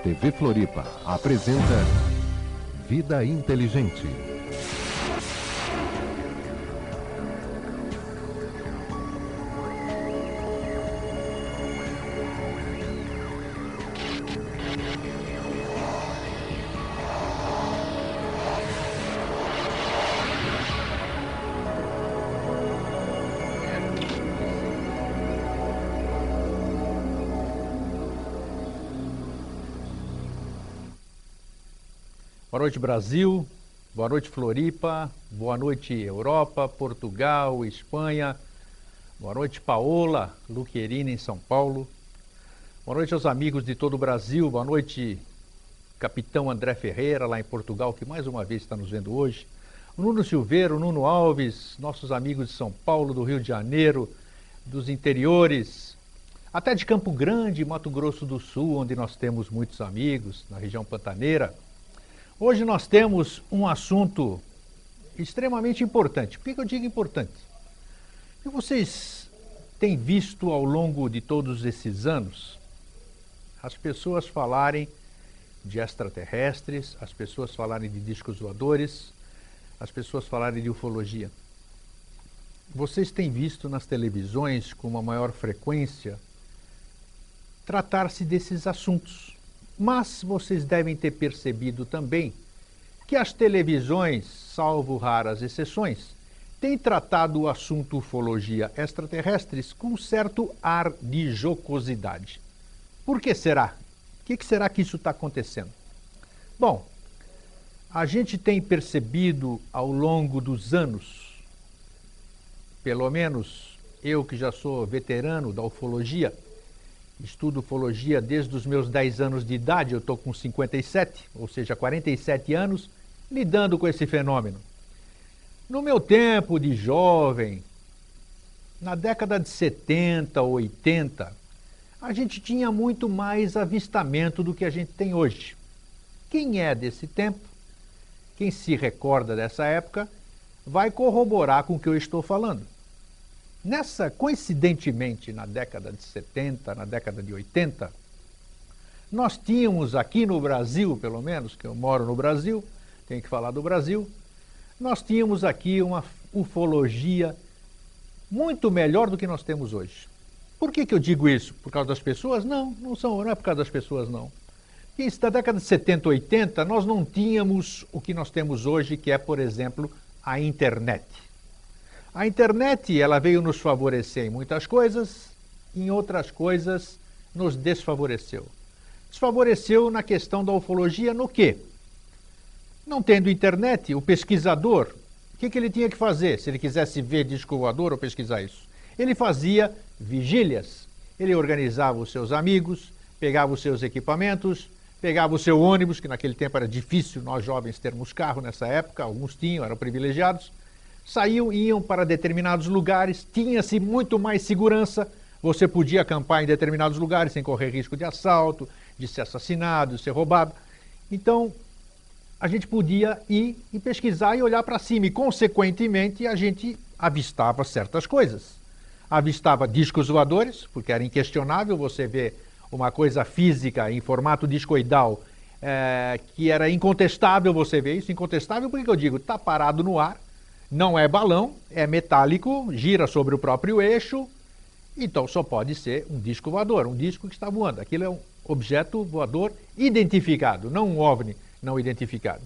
TV Floripa apresenta Vida Inteligente. Boa noite, Brasil. Boa noite, Floripa. Boa noite, Europa, Portugal, Espanha. Boa noite, Paola Luquerini, em São Paulo. Boa noite aos amigos de todo o Brasil. Boa noite, Capitão André Ferreira, lá em Portugal, que mais uma vez está nos vendo hoje. O Nuno Silveira, o Nuno Alves, nossos amigos de São Paulo, do Rio de Janeiro, dos interiores, até de Campo Grande, Mato Grosso do Sul, onde nós temos muitos amigos, na região pantaneira. Hoje nós temos um assunto extremamente importante. Por que eu digo importante? Porque vocês têm visto ao longo de todos esses anos as pessoas falarem de extraterrestres, as pessoas falarem de discos voadores, as pessoas falarem de ufologia. Vocês têm visto nas televisões com uma maior frequência tratar-se desses assuntos. Mas vocês devem ter percebido também que as televisões, salvo raras exceções, têm tratado o assunto ufologia extraterrestres com um certo ar de jocosidade. Por que será? O que será que isso está acontecendo? Bom, a gente tem percebido ao longo dos anos, pelo menos eu que já sou veterano da ufologia, estudo ufologia desde os meus 10 anos de idade, eu estou com 57, ou seja, 47 anos, lidando com esse fenômeno. No meu tempo de jovem, na década de 70, 80, a gente tinha muito mais avistamento do que a gente tem hoje. Quem é desse tempo, quem se recorda dessa época, vai corroborar com o que eu estou falando. Coincidentemente, na década de 70, na década de 80, nós tínhamos aqui no Brasil, pelo menos, que eu moro no Brasil, tenho que falar do Brasil, nós tínhamos aqui uma ufologia muito melhor do que nós temos hoje. Por que eu digo isso? Por causa das pessoas? Não é por causa das pessoas, não. Porque na década de 70, 80, nós não tínhamos o que nós temos hoje, que é, por exemplo, a internet. A internet, ela veio nos favorecer em muitas coisas, em outras coisas nos desfavoreceu. Desfavoreceu na questão da ufologia no quê? Não tendo internet, o pesquisador, o que ele tinha que fazer se ele quisesse ver disco voador ou pesquisar isso? Ele fazia vigílias, ele organizava os seus amigos, pegava os seus equipamentos, pegava o seu ônibus, que naquele tempo era difícil nós jovens termos carro nessa época, alguns tinham, eram privilegiados, saíam e iam para determinados lugares, tinha-se muito mais segurança, você podia acampar em determinados lugares sem correr risco de assalto, de ser assassinado, de ser roubado. Então, a gente podia ir e pesquisar e olhar para cima, e consequentemente a gente avistava certas coisas. Avistava discos voadores, porque era inquestionável você ver uma coisa física em formato discoidal, que era incontestável você ver isso. Incontestável porque eu digo, está parado no ar, não é balão, é metálico, gira sobre o próprio eixo, então só pode ser um disco voador, um disco que está voando. Aquilo é um objeto voador identificado, não um OVNI não identificado.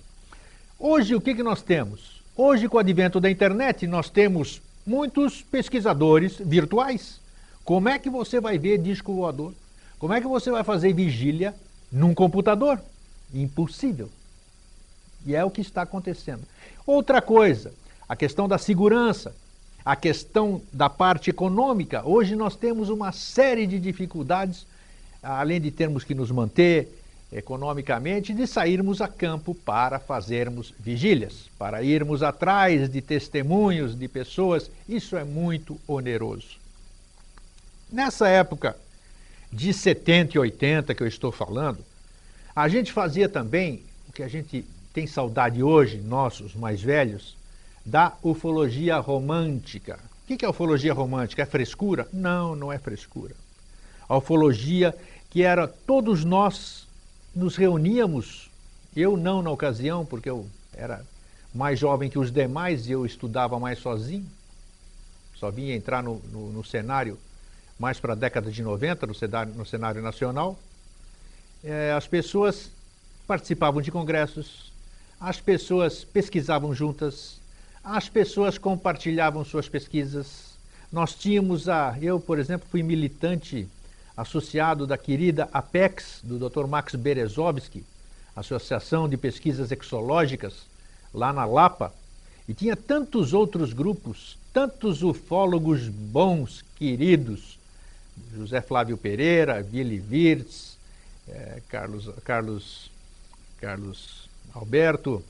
Hoje o que nós temos? Hoje, com o advento da internet, nós temos muitos pesquisadores virtuais. Como é que você vai ver disco voador? Como é que você vai fazer vigília num computador? Impossível. E é o que está acontecendo. Outra coisa, a questão da segurança, a questão da parte econômica. Hoje nós temos uma série de dificuldades, além de termos que nos manter economicamente, de sairmos a campo para fazermos vigílias, para irmos atrás de testemunhos de pessoas. Isso é muito oneroso. Nessa época de 70 e 80 que eu estou falando, a gente fazia também o que a gente tem saudade hoje, nós, os mais velhos, da ufologia romântica. O que é ufologia romântica? É frescura? Não, não é frescura. A ufologia que era todos nós nos reuníamos, eu não na ocasião, porque eu era mais jovem que os demais e eu estudava mais sozinho, só vinha entrar no cenário mais para a década de 90, no cenário nacional. As pessoas participavam de congressos, as pessoas pesquisavam juntas, as pessoas compartilhavam suas pesquisas. Nós tínhamos eu, por exemplo, fui militante associado da querida APEX, do Dr. Max Berezovsky, Associação de Pesquisas Exológicas, lá na Lapa, e tinha tantos outros grupos, tantos ufólogos bons, queridos, José Flávio Pereira, Willy Wirtz, Carlos Alberto,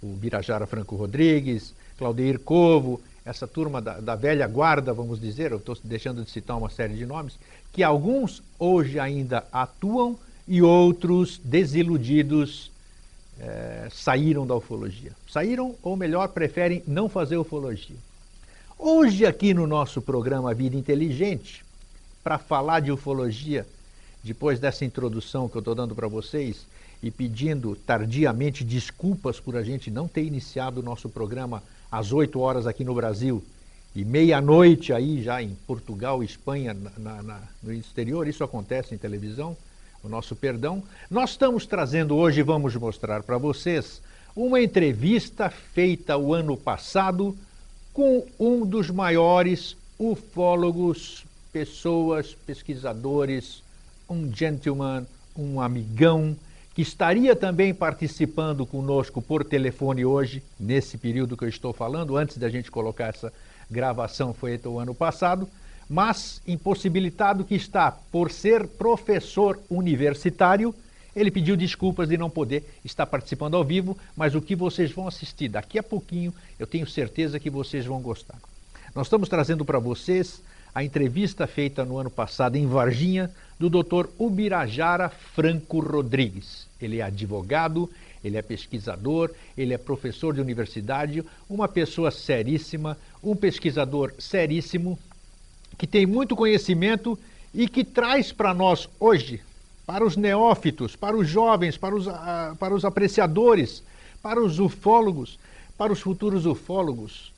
o Birajara Franco Rodrigues, Claudeir Covo, essa turma da velha guarda, vamos dizer, eu estou deixando de citar uma série de nomes, que alguns hoje ainda atuam e outros, desiludidos, saíram da ufologia. Saíram, ou melhor, preferem não fazer ufologia. Hoje, aqui no nosso programa Vida Inteligente, para falar de ufologia, depois dessa introdução que eu estou dando para vocês, e pedindo tardiamente desculpas por a gente não ter iniciado o nosso programa às 8 horas aqui no Brasil e meia-noite aí já em Portugal, Espanha, no exterior, isso acontece em televisão, o nosso perdão. Nós estamos trazendo hoje, vamos mostrar para vocês, uma entrevista feita o ano passado com um dos maiores ufólogos, pessoas, pesquisadores, um gentleman, um amigão, que estaria também participando conosco por telefone hoje, nesse período que eu estou falando, antes da gente colocar essa gravação feita o ano passado, mas impossibilitado que está por ser professor universitário. Ele pediu desculpas de não poder estar participando ao vivo, mas o que vocês vão assistir daqui a pouquinho, eu tenho certeza que vocês vão gostar. Nós estamos trazendo para vocês a entrevista feita no ano passado em Varginha, do Dr. Ubirajara Franco Rodrigues. Ele é advogado, ele é pesquisador, ele é professor de universidade, uma pessoa seríssima, um pesquisador seríssimo, que tem muito conhecimento e que traz para nós hoje, para os neófitos, para os jovens, para os apreciadores, para os ufólogos, para os futuros ufólogos,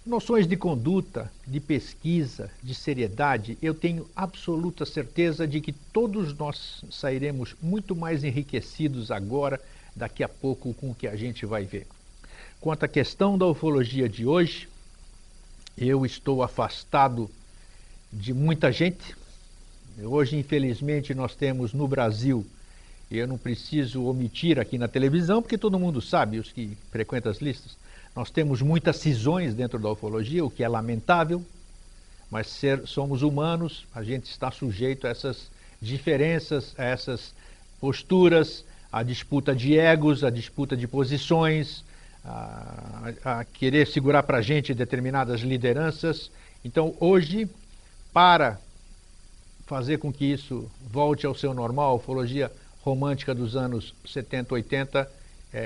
noções de conduta, de pesquisa, de seriedade. Eu tenho absoluta certeza de que todos nós sairemos muito mais enriquecidos agora, daqui a pouco, com o que a gente vai ver. Quanto à questão da ufologia de hoje, eu estou afastado de muita gente. Hoje, infelizmente, nós temos no Brasil, e eu não preciso omitir aqui na televisão, porque todo mundo sabe, os que frequentam as listas, nós temos muitas cisões dentro da ufologia, o que é lamentável, mas somos humanos, a gente está sujeito a essas diferenças, a essas posturas, a disputa de egos, a disputa de posições, a querer segurar para a gente determinadas lideranças. Então, hoje, para fazer com que isso volte ao seu normal, a ufologia romântica dos anos 70, 80,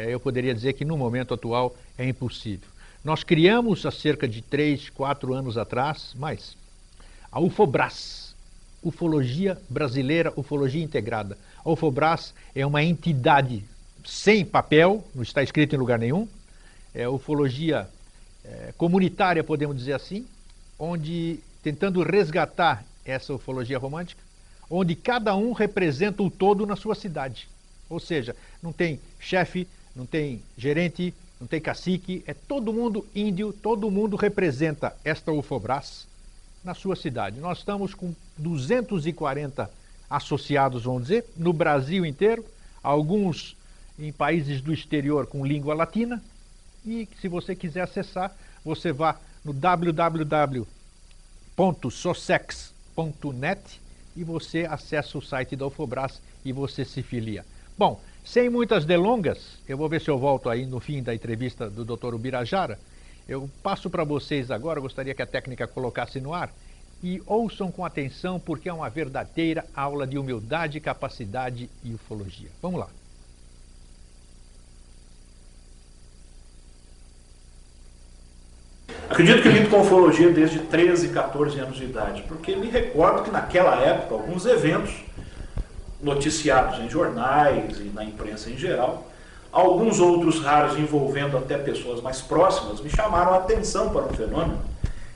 eu poderia dizer que no momento atual é impossível. Nós criamos há cerca de 3, 4 anos atrás, a UFOBRAS, Ufologia Brasileira, Ufologia Integrada. A UFOBRAS é uma entidade sem papel, não está escrito em lugar nenhum, é ufologia comunitária, podemos dizer assim, onde, tentando resgatar essa ufologia romântica, onde cada um representa o todo na sua cidade. Ou seja, não tem chefe, não tem gerente, não tem cacique, é todo mundo índio, todo mundo representa esta UFOBRAS na sua cidade. Nós estamos com 240 associados, vamos dizer, no Brasil inteiro, alguns em países do exterior com língua latina, e se você quiser acessar, você vá no www.sosex.net e você acessa o site da UFOBRAS e você se filia. Bom, sem muitas delongas, eu vou ver se eu volto aí no fim da entrevista do Dr. Ubirajara. Eu passo para vocês agora, gostaria que a técnica colocasse no ar, e ouçam com atenção, porque é uma verdadeira aula de humildade, capacidade e ufologia. Vamos lá. Acredito que lido com ufologia desde 13, 14 anos de idade, porque me recordo que naquela época, alguns eventos, noticiados em jornais e na imprensa em geral. Alguns outros raros, envolvendo até pessoas mais próximas, me chamaram a atenção para um fenômeno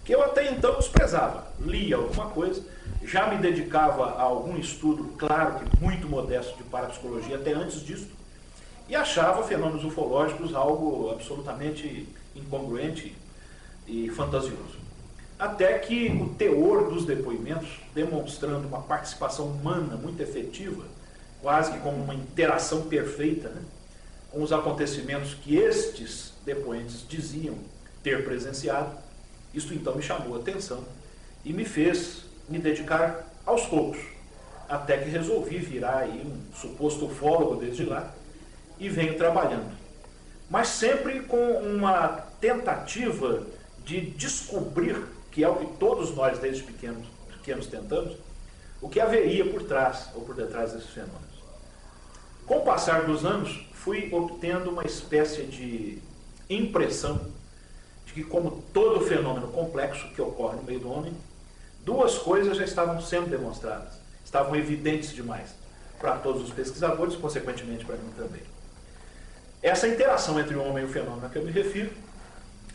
que eu até então desprezava. Lia alguma coisa, já me dedicava a algum estudo, claro que muito modesto, de parapsicologia até antes disso, e achava fenômenos ufológicos algo absolutamente incongruente e fantasioso. Até que o teor dos depoimentos, demonstrando uma participação humana muito efetiva, quase que como uma interação perfeita, né, com os acontecimentos que estes depoentes diziam ter presenciado, isto então me chamou a atenção e me fez me dedicar aos poucos, até que resolvi virar aí um suposto ufólogo desde lá e venho trabalhando. Mas sempre com uma tentativa de descobrir, que é o que todos nós desde pequenos tentamos, o que haveria por trás ou por detrás desses fenômenos. Com o passar dos anos, fui obtendo uma espécie de impressão de que, como todo fenômeno complexo que ocorre no meio do homem, duas coisas já estavam sendo demonstradas, estavam evidentes demais para todos os pesquisadores, consequentemente para mim também. Essa interação entre o homem e o fenômeno a que eu me refiro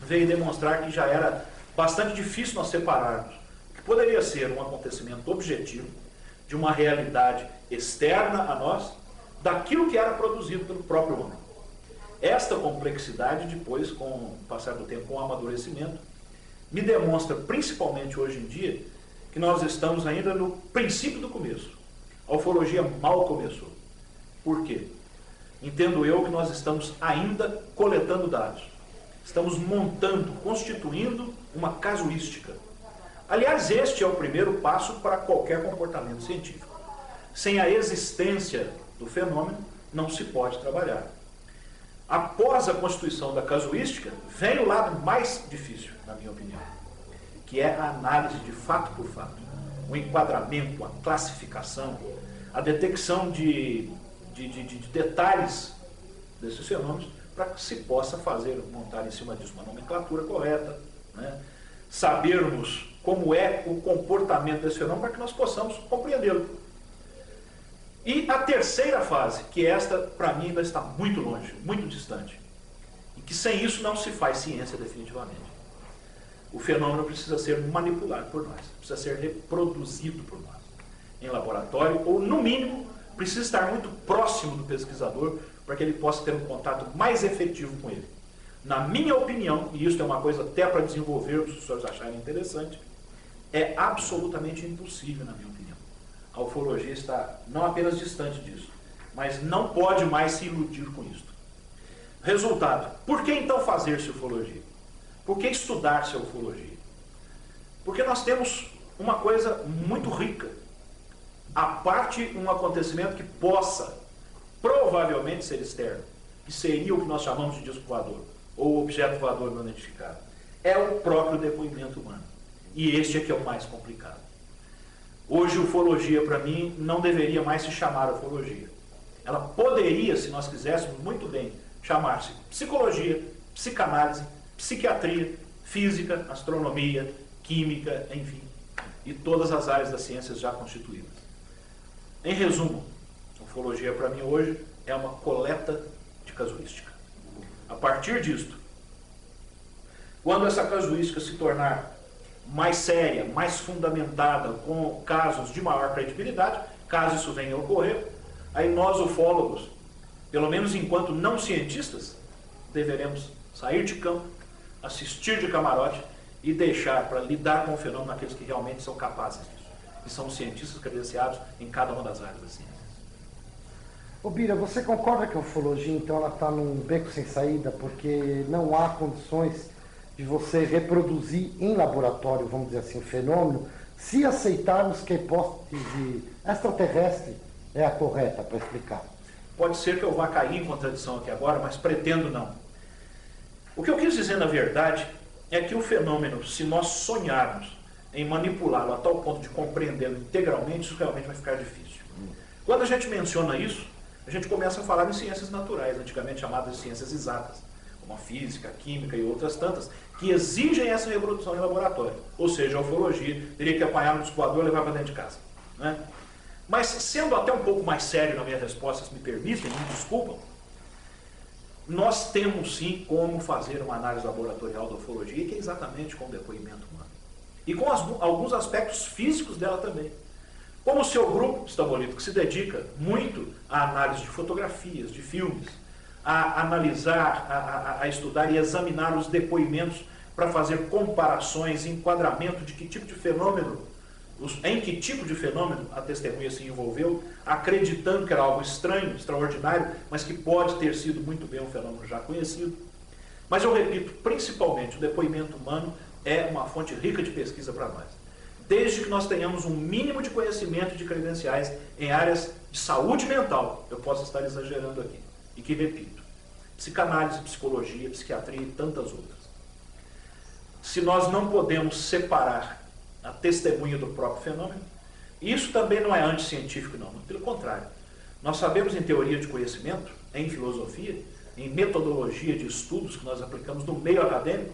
veio demonstrar que já era bastante difícil nós separarmos o que poderia ser um acontecimento objetivo de uma realidade externa a nós, daquilo que era produzido pelo próprio homem. Esta complexidade, depois, com o passar do tempo, com o amadurecimento, me demonstra, principalmente hoje em dia, que nós estamos ainda no princípio do começo. A ufologia mal começou. Por quê? Entendo eu que nós estamos ainda coletando dados. Estamos montando, constituindo uma casuística. Aliás, este é o primeiro passo para qualquer comportamento científico. Sem a existência do fenômeno, não se pode trabalhar. Após a constituição da casuística, vem o lado mais difícil, na minha opinião, que é a análise de fato por fato, o enquadramento, a classificação, a detecção de detalhes desses fenômenos, para que se possa montar em cima disso uma nomenclatura correta, né? Sabermos como é o comportamento desse fenômeno para que nós possamos compreendê-lo. E a terceira fase, que esta, para mim, ainda está muito longe, muito distante, e que sem isso não se faz ciência definitivamente. O fenômeno precisa ser manipulado por nós, precisa ser reproduzido por nós, em laboratório, ou, no mínimo, precisa estar muito próximo do pesquisador para que ele possa ter um contato mais efetivo com ele. Na minha opinião, e isso é uma coisa até para desenvolver, se os senhores acharem interessante, é absolutamente impossível, na minha opinião. A ufologia está não apenas distante disso, mas não pode mais se iludir com isso. Resultado, por que então fazer-se ufologia? Por que estudar-se a ufologia? Porque nós temos uma coisa muito rica. A parte um acontecimento que possa provavelmente ser externo, que seria o que nós chamamos de disco voador, ou objeto voador não identificado, é o próprio depoimento humano. E este é que é o mais complicado. Hoje, ufologia, para mim, não deveria mais se chamar ufologia. Ela poderia, se nós quiséssemos muito bem, chamar-se psicologia, psicanálise, psiquiatria, física, astronomia, química, enfim, e todas as áreas das ciências já constituídas. Em resumo, a ufologia, para mim, hoje, é uma coleta de casuística. A partir disto, quando essa casuística se tornar mais séria, mais fundamentada, com casos de maior credibilidade, caso isso venha a ocorrer, aí nós, ufólogos, pelo menos enquanto não cientistas, deveremos sair de campo, assistir de camarote e deixar para lidar com o fenômeno aqueles que realmente são capazes disso, que são cientistas credenciados em cada uma das áreas da ciência. Ô Bira, você concorda que a ufologia, então, ela está num beco sem saída, porque não há condições de você reproduzir em laboratório, vamos dizer assim, o fenômeno, se aceitarmos que a hipótese extraterrestre é a correta para explicar? Pode ser que eu vá cair em contradição aqui agora, mas pretendo não. O que eu quis dizer, na verdade, é que o fenômeno, se nós sonharmos em manipulá-lo a tal ponto de compreendê-lo integralmente, isso realmente vai ficar difícil. Quando a gente menciona isso, a gente começa a falar em ciências naturais, antigamente chamadas de ciências exatas, como a física, a química e outras tantas, que exigem essa reprodução em laboratório. Ou seja, a ufologia teria que apanhar no disco voador e levar para dentro de casa, né? Mas, sendo até um pouco mais sério na minha resposta, se me permitem, me desculpam, nós temos sim como fazer uma análise laboratorial da ufologia, que é exatamente com o depoimento humano. E com alguns aspectos físicos dela também. Como o seu grupo, Stabolito, que se dedica muito à análise de fotografias, de filmes, a analisar, a estudar e examinar os depoimentos para fazer comparações, enquadramento de que tipo de fenômeno, em que tipo de fenômeno a testemunha se envolveu, acreditando que era algo estranho, extraordinário, mas que pode ter sido muito bem um fenômeno já conhecido. Mas eu repito, principalmente o depoimento humano é uma fonte rica de pesquisa para nós. Desde que nós tenhamos um mínimo de conhecimento de credenciais em áreas de saúde mental, eu posso estar exagerando aqui, e que repito, psicanálise, psicologia, psiquiatria e tantas outras. Se nós não podemos separar a testemunha do próprio fenômeno, isso também não é anticientífico, não, pelo contrário. Nós sabemos em teoria de conhecimento, em filosofia, em metodologia de estudos que nós aplicamos no meio acadêmico,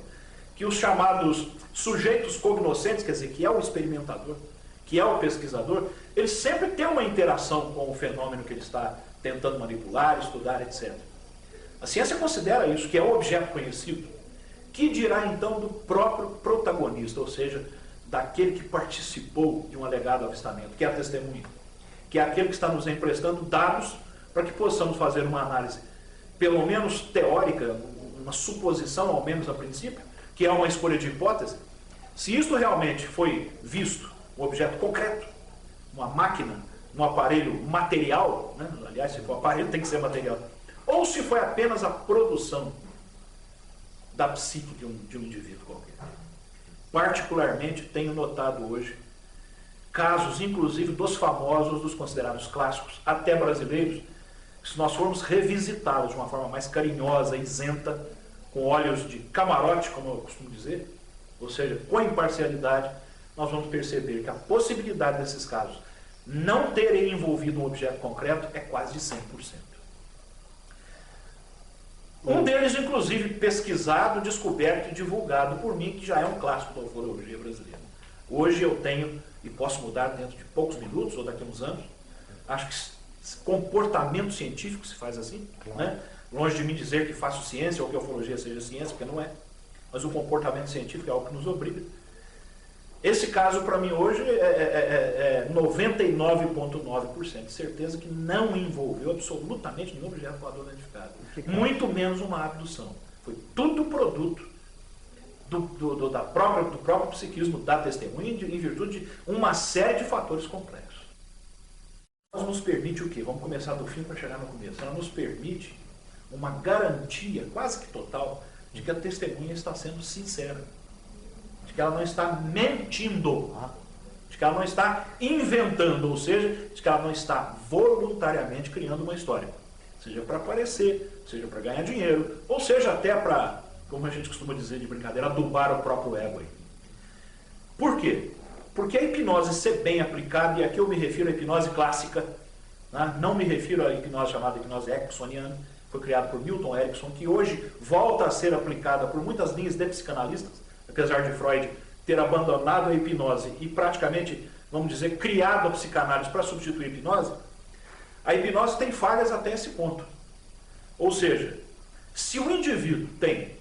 que os chamados sujeitos cognoscentes, quer dizer, que é o experimentador, que é o pesquisador, ele sempre tem uma interação com o fenômeno que ele está tentando manipular, estudar, etc. A ciência considera isso, que é o objeto conhecido. Que dirá então do próprio protagonista, ou seja, daquele que participou de um alegado avistamento, que é a testemunha, que é aquele que está nos emprestando dados para que possamos fazer uma análise, pelo menos teórica, uma suposição, ao menos a princípio, que é uma escolha de hipótese. Se isso realmente foi visto, um objeto concreto, uma máquina, um aparelho material, né? Aliás, se for aparelho tem que ser material, ou se foi apenas a produção da psique de um indivíduo qualquer. Particularmente tenho notado hoje casos, inclusive dos famosos, dos considerados clássicos, até brasileiros, que se nós formos revisitá-los de uma forma mais carinhosa, isenta, com olhos de camarote, como eu costumo dizer, ou seja, com imparcialidade, nós vamos perceber que a possibilidade desses casos não terem envolvido um objeto concreto é quase de 100%. Um deles, inclusive, pesquisado, descoberto e divulgado por mim, que já é um clássico da ufologia brasileira. Hoje eu tenho, e posso mudar dentro de poucos minutos, ou daqui a uns anos, acho que comportamento científico se faz assim, claro, né? Longe de mim dizer que faço ciência ou que a ufologia seja ciência, porque não é. Mas o comportamento científico é algo que nos obriga. Esse caso, para mim, hoje, é 99,9% de certeza que não envolveu absolutamente nenhum objeto voador identificado. Muito menos uma abdução. Foi tudo produto do próprio psiquismo da testemunha, em virtude de uma série de fatores complexos. Ela nos permite o quê? Vamos começar do fim para chegar no começo. Ela nos permite uma garantia quase que total de que a testemunha está sendo sincera, de que ela não está mentindo, de que ela não está inventando, ou seja, de que ela não está voluntariamente criando uma história, seja para aparecer, seja para ganhar dinheiro, ou seja até para, como a gente costuma dizer de brincadeira, adubar o próprio ego. Por quê? Porque a hipnose ser bem aplicada, e aqui eu me refiro à hipnose clássica, né? Não me refiro à hipnose chamada hipnose ericksoniana, foi criada por Milton Erickson, que hoje volta a ser aplicada por muitas linhas de psicanalistas, apesar de Freud ter abandonado a hipnose e praticamente, vamos dizer, criado a psicanálise para substituir a hipnose. A hipnose tem falhas até esse ponto. Ou seja, se o indivíduo tem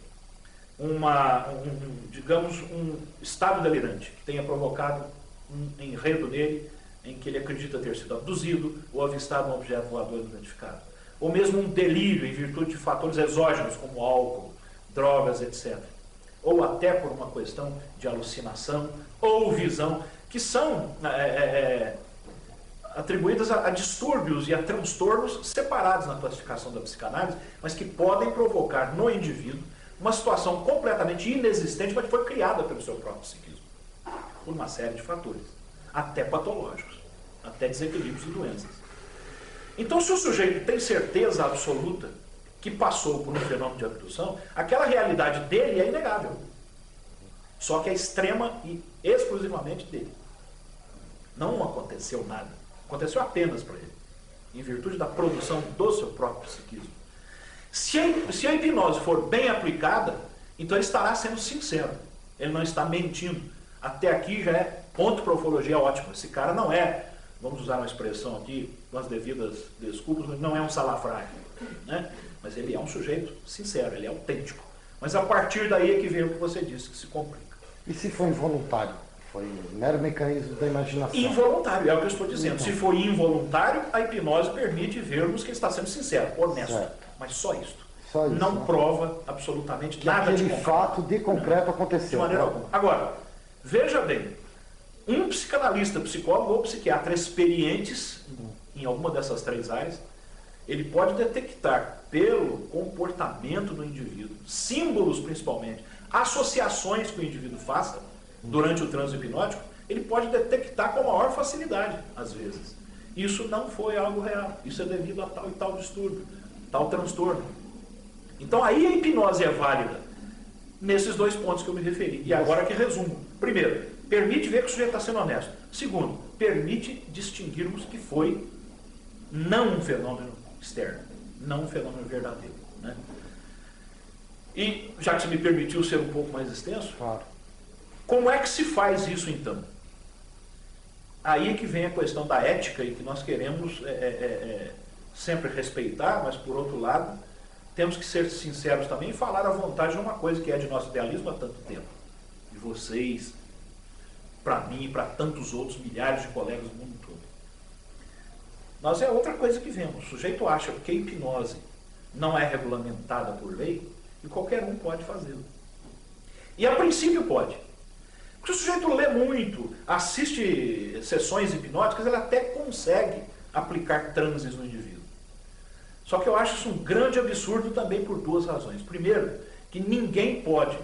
digamos, um estado delirante que tenha provocado um enredo nele, em que ele acredita ter sido abduzido ou avistado um objeto voador identificado, ou mesmo um delírio em virtude de fatores exógenos como álcool, drogas, etc. Ou até por uma questão de alucinação ou visão, que são atribuídas a distúrbios e a transtornos separados na classificação da psicanálise, mas que podem provocar no indivíduo uma situação completamente inexistente, mas que foi criada pelo seu próprio psiquismo, por uma série de fatores, até patológicos, até desequilíbrios e doenças. Então, se o sujeito tem certeza absoluta que passou por um fenômeno de abdução, aquela realidade dele é inegável. Só que é extrema e exclusivamente dele. Não aconteceu nada. Aconteceu apenas para ele, em virtude da produção do seu próprio psiquismo. Se a hipnose for bem aplicada, então ele estará sendo sincero. Ele não está mentindo. Até aqui já é ponto para a ufologia ótimo. Esse cara não é vamos usar uma expressão aqui, com as devidas desculpas, não é um salafrário, né? Mas ele é um sujeito sincero, ele é autêntico. Mas a partir daí é que vem o que você disse, que se complica. E se for involuntário? Foi mero mecanismo da imaginação. Involuntário, é o que eu estou dizendo. Então. Se for involuntário, a hipnose permite vermos que ele está sendo sincero, honesto. Certo. Mas só isto. Só isso, não né? prova absolutamente que nada de concreto. Fato de concreto aconteceu. De maneira alguma. Agora, veja bem, um psicanalista, psicólogo ou psiquiatra experientes em alguma dessas três áreas, ele pode detectar pelo comportamento do indivíduo, símbolos principalmente, associações que o indivíduo faça durante o transe hipnótico, ele pode detectar com maior facilidade, às vezes. Isso não foi algo real, isso é devido a tal e tal distúrbio, tal transtorno. Então aí a hipnose é válida nesses dois pontos que eu me referi. E agora que resumo. Primeiro, permite ver que o sujeito está sendo honesto. Segundo, permite distinguirmos que foi não um fenômeno externo, não um fenômeno verdadeiro, né? E, já que você me permitiu ser um pouco mais extenso, claro. Como é que se faz isso então? Aí é que vem a questão da ética e que nós queremos sempre respeitar, mas por outro lado, temos que ser sinceros também e falar à vontade de uma coisa que é de nosso idealismo há tanto tempo. De vocês, para mim e para tantos outros milhares de colegas do mundo todo. Nós é outra coisa que vemos. O sujeito acha que a hipnose não é regulamentada por lei e qualquer um pode fazê-lo. E a princípio pode. Porque se o sujeito lê muito, assiste sessões hipnóticas, ele até consegue aplicar transes no indivíduo. Só que eu acho isso um grande absurdo também por duas razões. Primeiro, que ninguém pode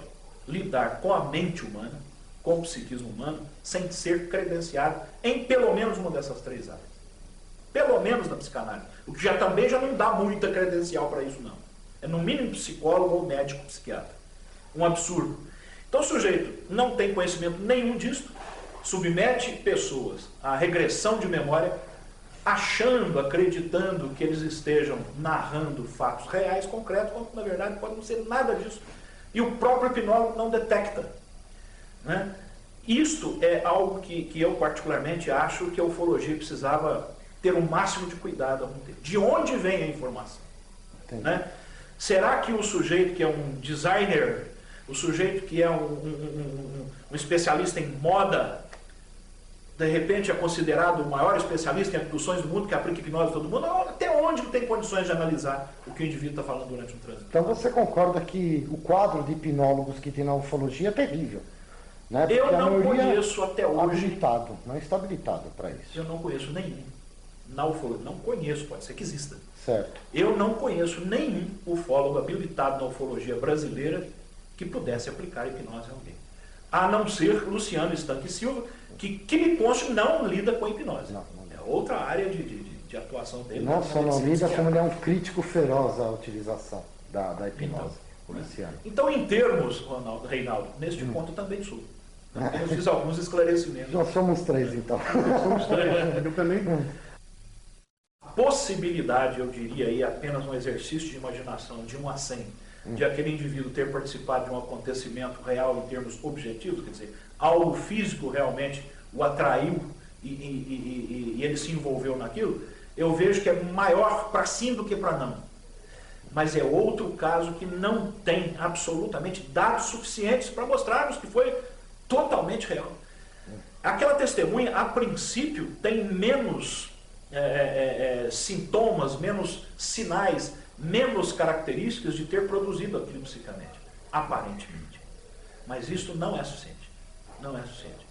lidar com a mente humana, com o psiquismo humano, sem ser credenciado em pelo menos uma dessas três áreas. Pelo menos na psicanálise. O que também já não dá muita credencial para isso, não. É no mínimo psicólogo ou médico psiquiatra. Um absurdo. Então o sujeito não tem conhecimento nenhum disso, submete pessoas à regressão de memória, achando, acreditando que eles estejam narrando fatos reais, concretos, quando na verdade pode não ser nada disso. E o próprio hipnólogo não detecta, né? Isto é algo que eu particularmente acho que a ufologia precisava ter o máximo de cuidado a manter. De onde vem a informação? Né? Será que o sujeito que é um designer, o sujeito que é um especialista em moda, de repente é considerado o maior especialista em abduções do mundo, que aplica hipnose a todo mundo? Até onde tem condições de analisar o que o indivíduo está falando durante um trânsito? Então você concorda que o quadro de hipnólogos que tem na ufologia é terrível? Né? Porque eu não conheço até hoje... Não está habilitado para isso. Eu não conheço nenhum na ufologia. Não conheço, pode ser que exista. Certo. Eu não conheço nenhum ufólogo habilitado na ufologia brasileira que pudesse aplicar hipnose a alguém. A não ser Luciano Estanque Silva, que me conste não lida com hipnose. Não. É outra área de atuação dele. Não só não lida, como ele é um crítico feroz à utilização da hipnose. Então, em termos, Reinaldo, neste ponto eu também sou. Eu fiz alguns esclarecimentos. Nós somos três, então. Somos três. Eu também. A possibilidade, eu diria, aí, apenas um exercício de imaginação de 1 a 100, de aquele indivíduo ter participado de um acontecimento real em termos objetivos, quer dizer, algo físico realmente o atraiu e ele se envolveu naquilo, eu vejo que é maior para sim do que para não. Mas é outro caso que não tem absolutamente dados suficientes para mostrarmos que foi totalmente real. Aquela testemunha, a princípio, tem menos sintomas, menos sinais, menos características de ter produzido aquilo psicamente, aparentemente. Mas isso não é suficiente. Não é suficiente.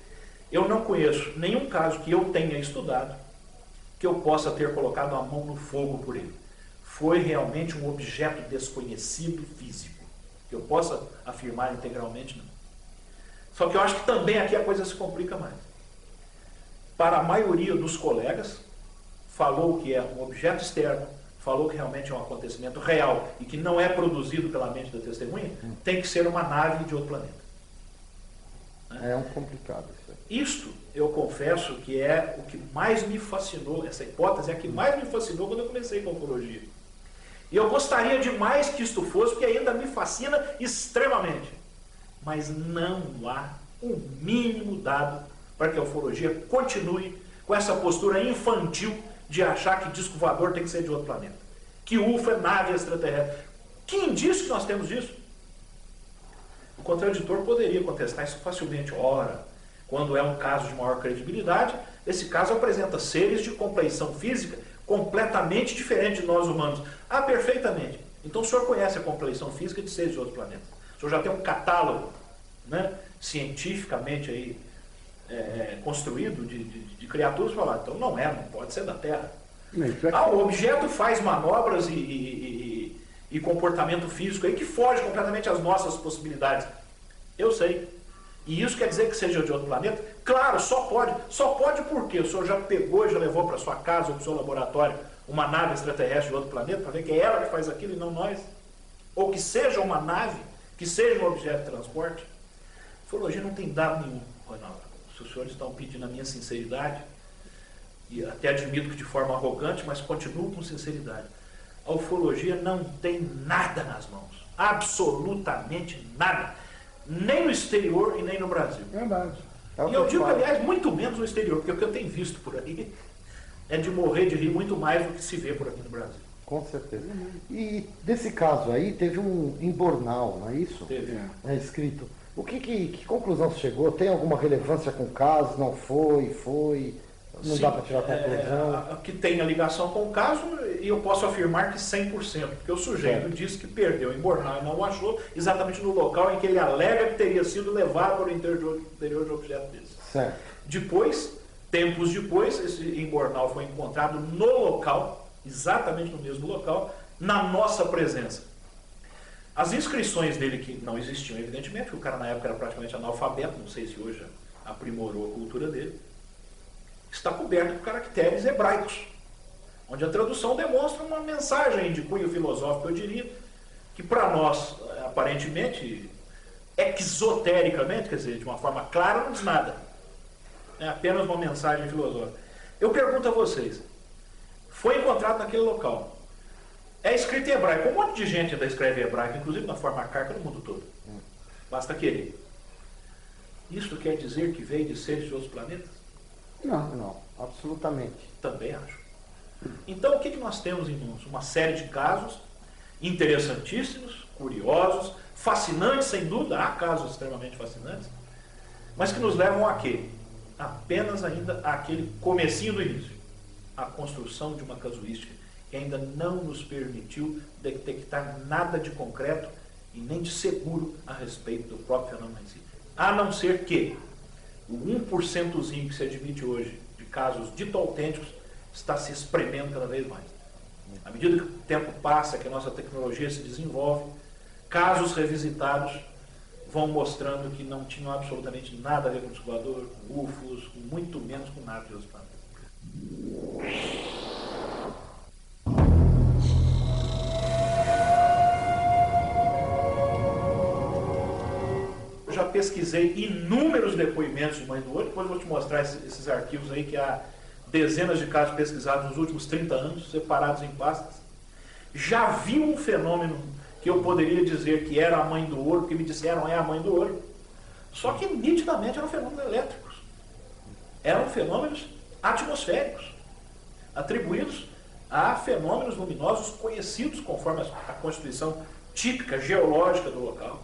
Eu não conheço nenhum caso que eu tenha estudado que eu possa ter colocado a mão no fogo por ele. Foi realmente um objeto desconhecido físico. Que eu possa afirmar integralmente, não. Só que eu acho que também aqui a coisa se complica mais. Para a maioria dos colegas, falou que é um objeto externo, falou que realmente é um acontecimento real e que não é produzido pela mente da testemunha, tem que ser uma nave de outro planeta. É um complicado isso aí. Isto, eu confesso que é o que mais me fascinou, essa hipótese é a que mais me fascinou quando eu comecei com a ufologia. E eu gostaria demais que isto fosse, porque ainda me fascina extremamente. Mas não há um mínimo dado para que a ufologia continue com com essa postura infantil de achar que disco voador tem que ser de outro planeta, que UFO é nave extraterrestre. Que indício que nós temos disso? O contraditor poderia contestar isso facilmente. Ora, quando é um caso de maior credibilidade, esse caso apresenta seres de compleição física completamente diferente de nós humanos. Ah, perfeitamente. Então o senhor conhece a compleição física de seres de outros planetas. O senhor já tem um catálogo, né, cientificamente aí, construído de criaturas para falar. Então não pode ser da Terra. O objeto faz manobras e comportamento físico aí que foge completamente às nossas possibilidades. Eu sei. E isso quer dizer que seja de outro planeta? Claro, só pode. Só pode porque o senhor já pegou e já levou para sua casa ou para o seu laboratório uma nave extraterrestre de outro planeta para ver que é ela que faz aquilo e não nós? Ou que seja uma nave, que seja um objeto de transporte? Ufologia não tem dado nenhum, Ronaldo. Se os senhores estão pedindo a minha sinceridade, e até admito que de forma arrogante, mas continuo com sinceridade. A ufologia não tem nada nas mãos. Absolutamente nada. Nem no exterior e nem no Brasil. Verdade. E eu digo, aliás, muito menos no exterior, porque o que eu tenho visto por aí é de morrer de rir muito mais do que se vê por aqui no Brasil. Com certeza. E desse caso aí, teve um embornal, não é isso? Teve. É escrito. Que conclusão você chegou? Tem alguma relevância com o caso? Não foi? Foi? Não Sim, dá para tirar conclusão? Que tem a ligação com o caso, e eu posso afirmar que 100%, porque o sujeito disse que perdeu o embornal e não o achou exatamente no local em que ele alega que teria sido levado para o interior de objeto desse. Certo. Depois, tempos depois, esse embornal foi encontrado no local, exatamente no mesmo local, na nossa presença. As inscrições dele, que não existiam, evidentemente, porque o cara na época era praticamente analfabeto, não sei se hoje aprimorou a cultura dele, está coberto por caracteres hebraicos, onde a tradução demonstra uma mensagem de cunho filosófico, eu diria, que para nós, aparentemente, exotericamente, quer dizer, de uma forma clara, não diz nada. É apenas uma mensagem filosófica. Eu pergunto a vocês, foi encontrado naquele local, é escrito em hebraico, um monte de gente ainda escreve hebraico, inclusive na forma arcaica no mundo todo. Basta querer. Isso quer dizer que veio de seres de outros planetas? Não, absolutamente. Também acho. Então o que nós temos em mãos? Uma série de casos interessantíssimos, curiosos, fascinantes sem dúvida, há casos extremamente fascinantes, mas que nos levam a quê? Apenas ainda àquele comecinho do início, a construção de uma casuística que ainda não nos permitiu detectar nada de concreto e nem de seguro a respeito do próprio fenômeno em si. A não ser que o 1%zinho que se admite hoje de casos dito autênticos está se espremendo cada vez mais. À medida que o tempo passa, que a nossa tecnologia se desenvolve, casos revisitados vão mostrando que não tinham absolutamente nada a ver com o voador, com UFOs, muito menos com naves de outros planetas. Eu já pesquisei inúmeros depoimentos de Mãe do Olho, depois eu vou te mostrar esses arquivos aí, que há dezenas de casos pesquisados nos últimos 30 anos, separados em pastas. Já vi um fenômeno que eu poderia dizer que era a Mãe do Ouro, porque me disseram é a Mãe do Ouro, só que nitidamente eram fenômenos elétricos. Eram fenômenos atmosféricos, atribuídos a fenômenos luminosos conhecidos conforme a constituição típica geológica do local,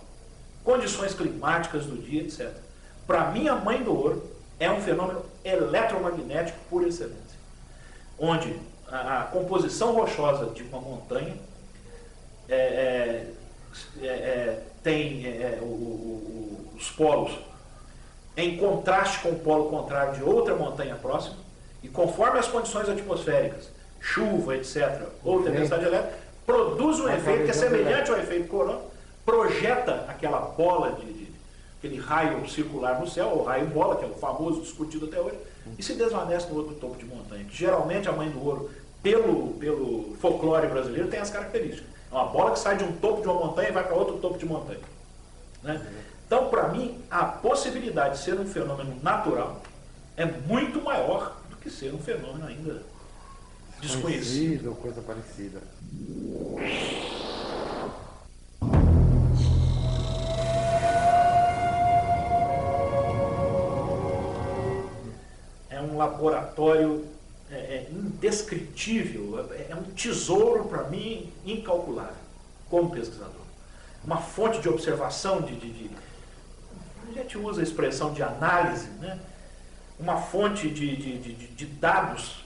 condições climáticas do dia, etc. Para mim, a Mãe do Ouro é um fenômeno eletromagnético por excelência, onde a composição rochosa de uma montanha tem os polos em contraste com o polo contrário de outra montanha próxima, e conforme as condições atmosféricas, chuva, etc., ou tempestade elétrica, produz um efeito que é semelhante ao efeito corona, projeta aquela bola aquele raio circular no céu, ou raio bola, que é o famoso discutido até hoje, e se desvanece no outro topo de montanha, que geralmente a Mãe do Ouro, pelo folclore brasileiro, tem as características. É uma bola que sai de um topo de uma montanha e vai para outro topo de montanha. Né? Então, para mim, a possibilidade de ser um fenômeno natural é muito maior do que ser um fenômeno ainda desconhecido. Coisa parecida. laboratório indescritível, é um tesouro para mim incalculável, como pesquisador. Uma fonte de observação, a gente usa a expressão de análise, né? Uma fonte de dados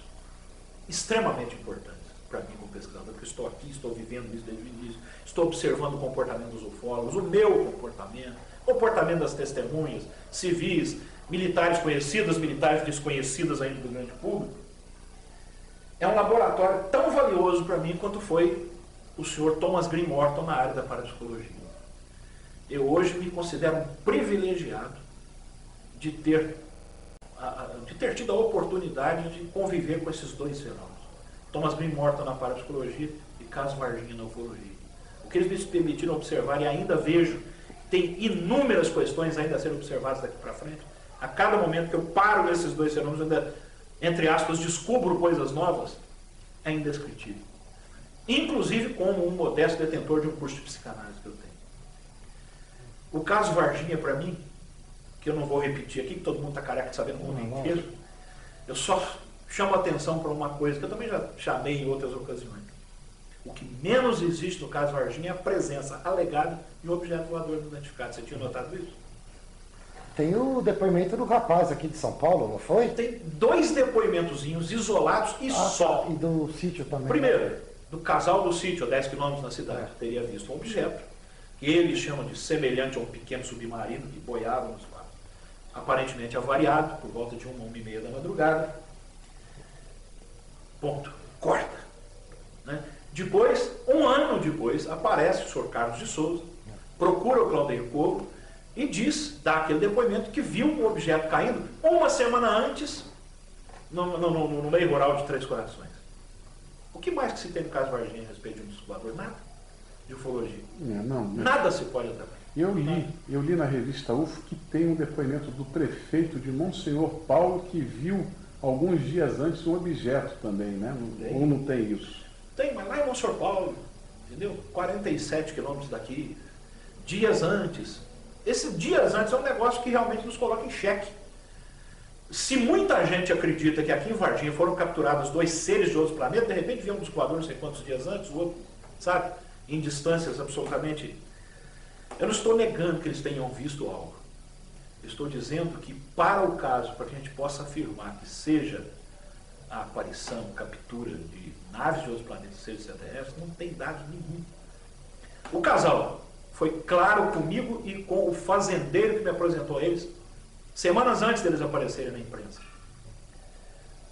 extremamente importantes para mim como pesquisador, porque estou aqui, estou vivendo isso desde o início, estou observando o comportamento dos ufólogos, o meu comportamento das testemunhas, civis, militares conhecidas, militares desconhecidas ainda do grande público. É um laboratório tão valioso para mim quanto foi o senhor Thomas Green Morton na área da parapsicologia. Eu hoje me considero um privilegiado de ter tido a oportunidade de conviver com esses dois fenômenos. Thomas Green Morton na parapsicologia e Caso Varginha na ufologia. O que eles me permitiram observar, e ainda vejo, tem inúmeras questões ainda a serem observadas daqui para frente. A cada momento que eu paro nesses dois fenômenos, ainda, entre aspas, descubro coisas novas, é indescritível. Inclusive como um modesto detentor de um curso de psicanálise que eu tenho. O Caso Varginha, para mim, que eu não vou repetir aqui, que todo mundo está careca de saber no mundo inteiro, eu só chamo a atenção para uma coisa que eu também já chamei em outras ocasiões. O que menos existe no Caso Varginha é a presença alegada de um objeto voador não identificado. Você tinha notado isso? Tem o depoimento do rapaz aqui de São Paulo, não foi? Tem 2 depoimentozinhos isolados e só. E do sítio também. Primeiro, do casal do sítio, a 10 quilômetros na cidade, teria visto um objeto que eles chamam de semelhante a um pequeno submarino que boiava nos mares, aparentemente avariado, por volta de 1 a 1h30 da madrugada. Ponto. Corta. Né? Depois, 1 ano depois, aparece o senhor Carlos de Souza, procura o Claudio Covo e dá aquele depoimento que viu um objeto caindo 1 semana antes no meio rural de Três Corações. O que mais que se tem no Caso Varginha a respeito de um disco voador? Nada. De ufologia. Nada se pode atrapalhar. Eu li na revista UFO que tem um depoimento do prefeito de Monsenhor Paulo que viu alguns dias antes um objeto também, né? Ou não tem isso? Tem, mas lá em Monsenhor Paulo, entendeu? 47 quilômetros daqui, dias antes. Esse dias antes é um negócio que realmente nos coloca em xeque. Se muita gente acredita que aqui em Varginha foram capturados 2 seres de outros planetas, de repente viu um dos voadores não sei quantos dias antes, o outro, sabe, em distâncias absolutamente... Eu não estou negando que eles tenham visto algo. Eu estou dizendo que, para o caso, para que a gente possa afirmar que seja a aparição, captura de naves de outros planetas, seres extraterrestres, não tem dado nenhum. O casal foi claro comigo e com o fazendeiro que me apresentou a eles, semanas antes deles aparecerem na imprensa.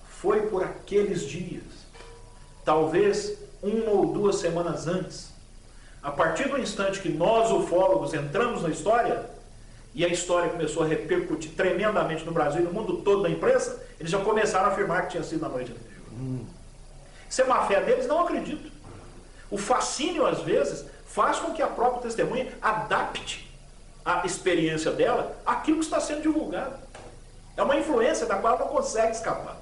Foi por aqueles dias, talvez 1 ou 2 semanas antes, a partir do instante que nós, ufólogos, entramos na história, e a história começou a repercutir tremendamente no Brasil e no mundo todo na imprensa, eles já começaram a afirmar que tinha sido na noite anterior. Se é má fé deles, não acredito. O fascínio, às vezes, faz com que a própria testemunha adapte a experiência dela àquilo que está sendo divulgado. É uma influência da qual ela não consegue escapar.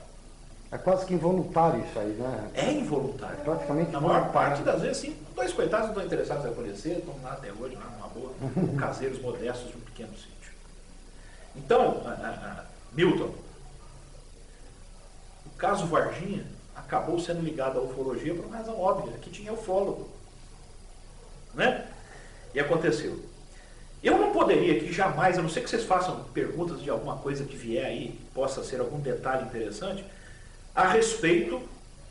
É quase que involuntário isso aí, né? É involuntário. Praticamente na maior parte das vezes, sim. 2 coitados não estão interessados em aparecer, estão lá até hoje, lá numa boa, caseiros modestos de um pequeno sítio. Então, Milton, o caso Varginha acabou sendo ligado à ufologia por uma razão óbvia, que tinha ufólogo. Né? E aconteceu. Eu não poderia aqui jamais, a não ser que vocês façam perguntas de alguma coisa que vier aí, possa ser algum detalhe interessante, a respeito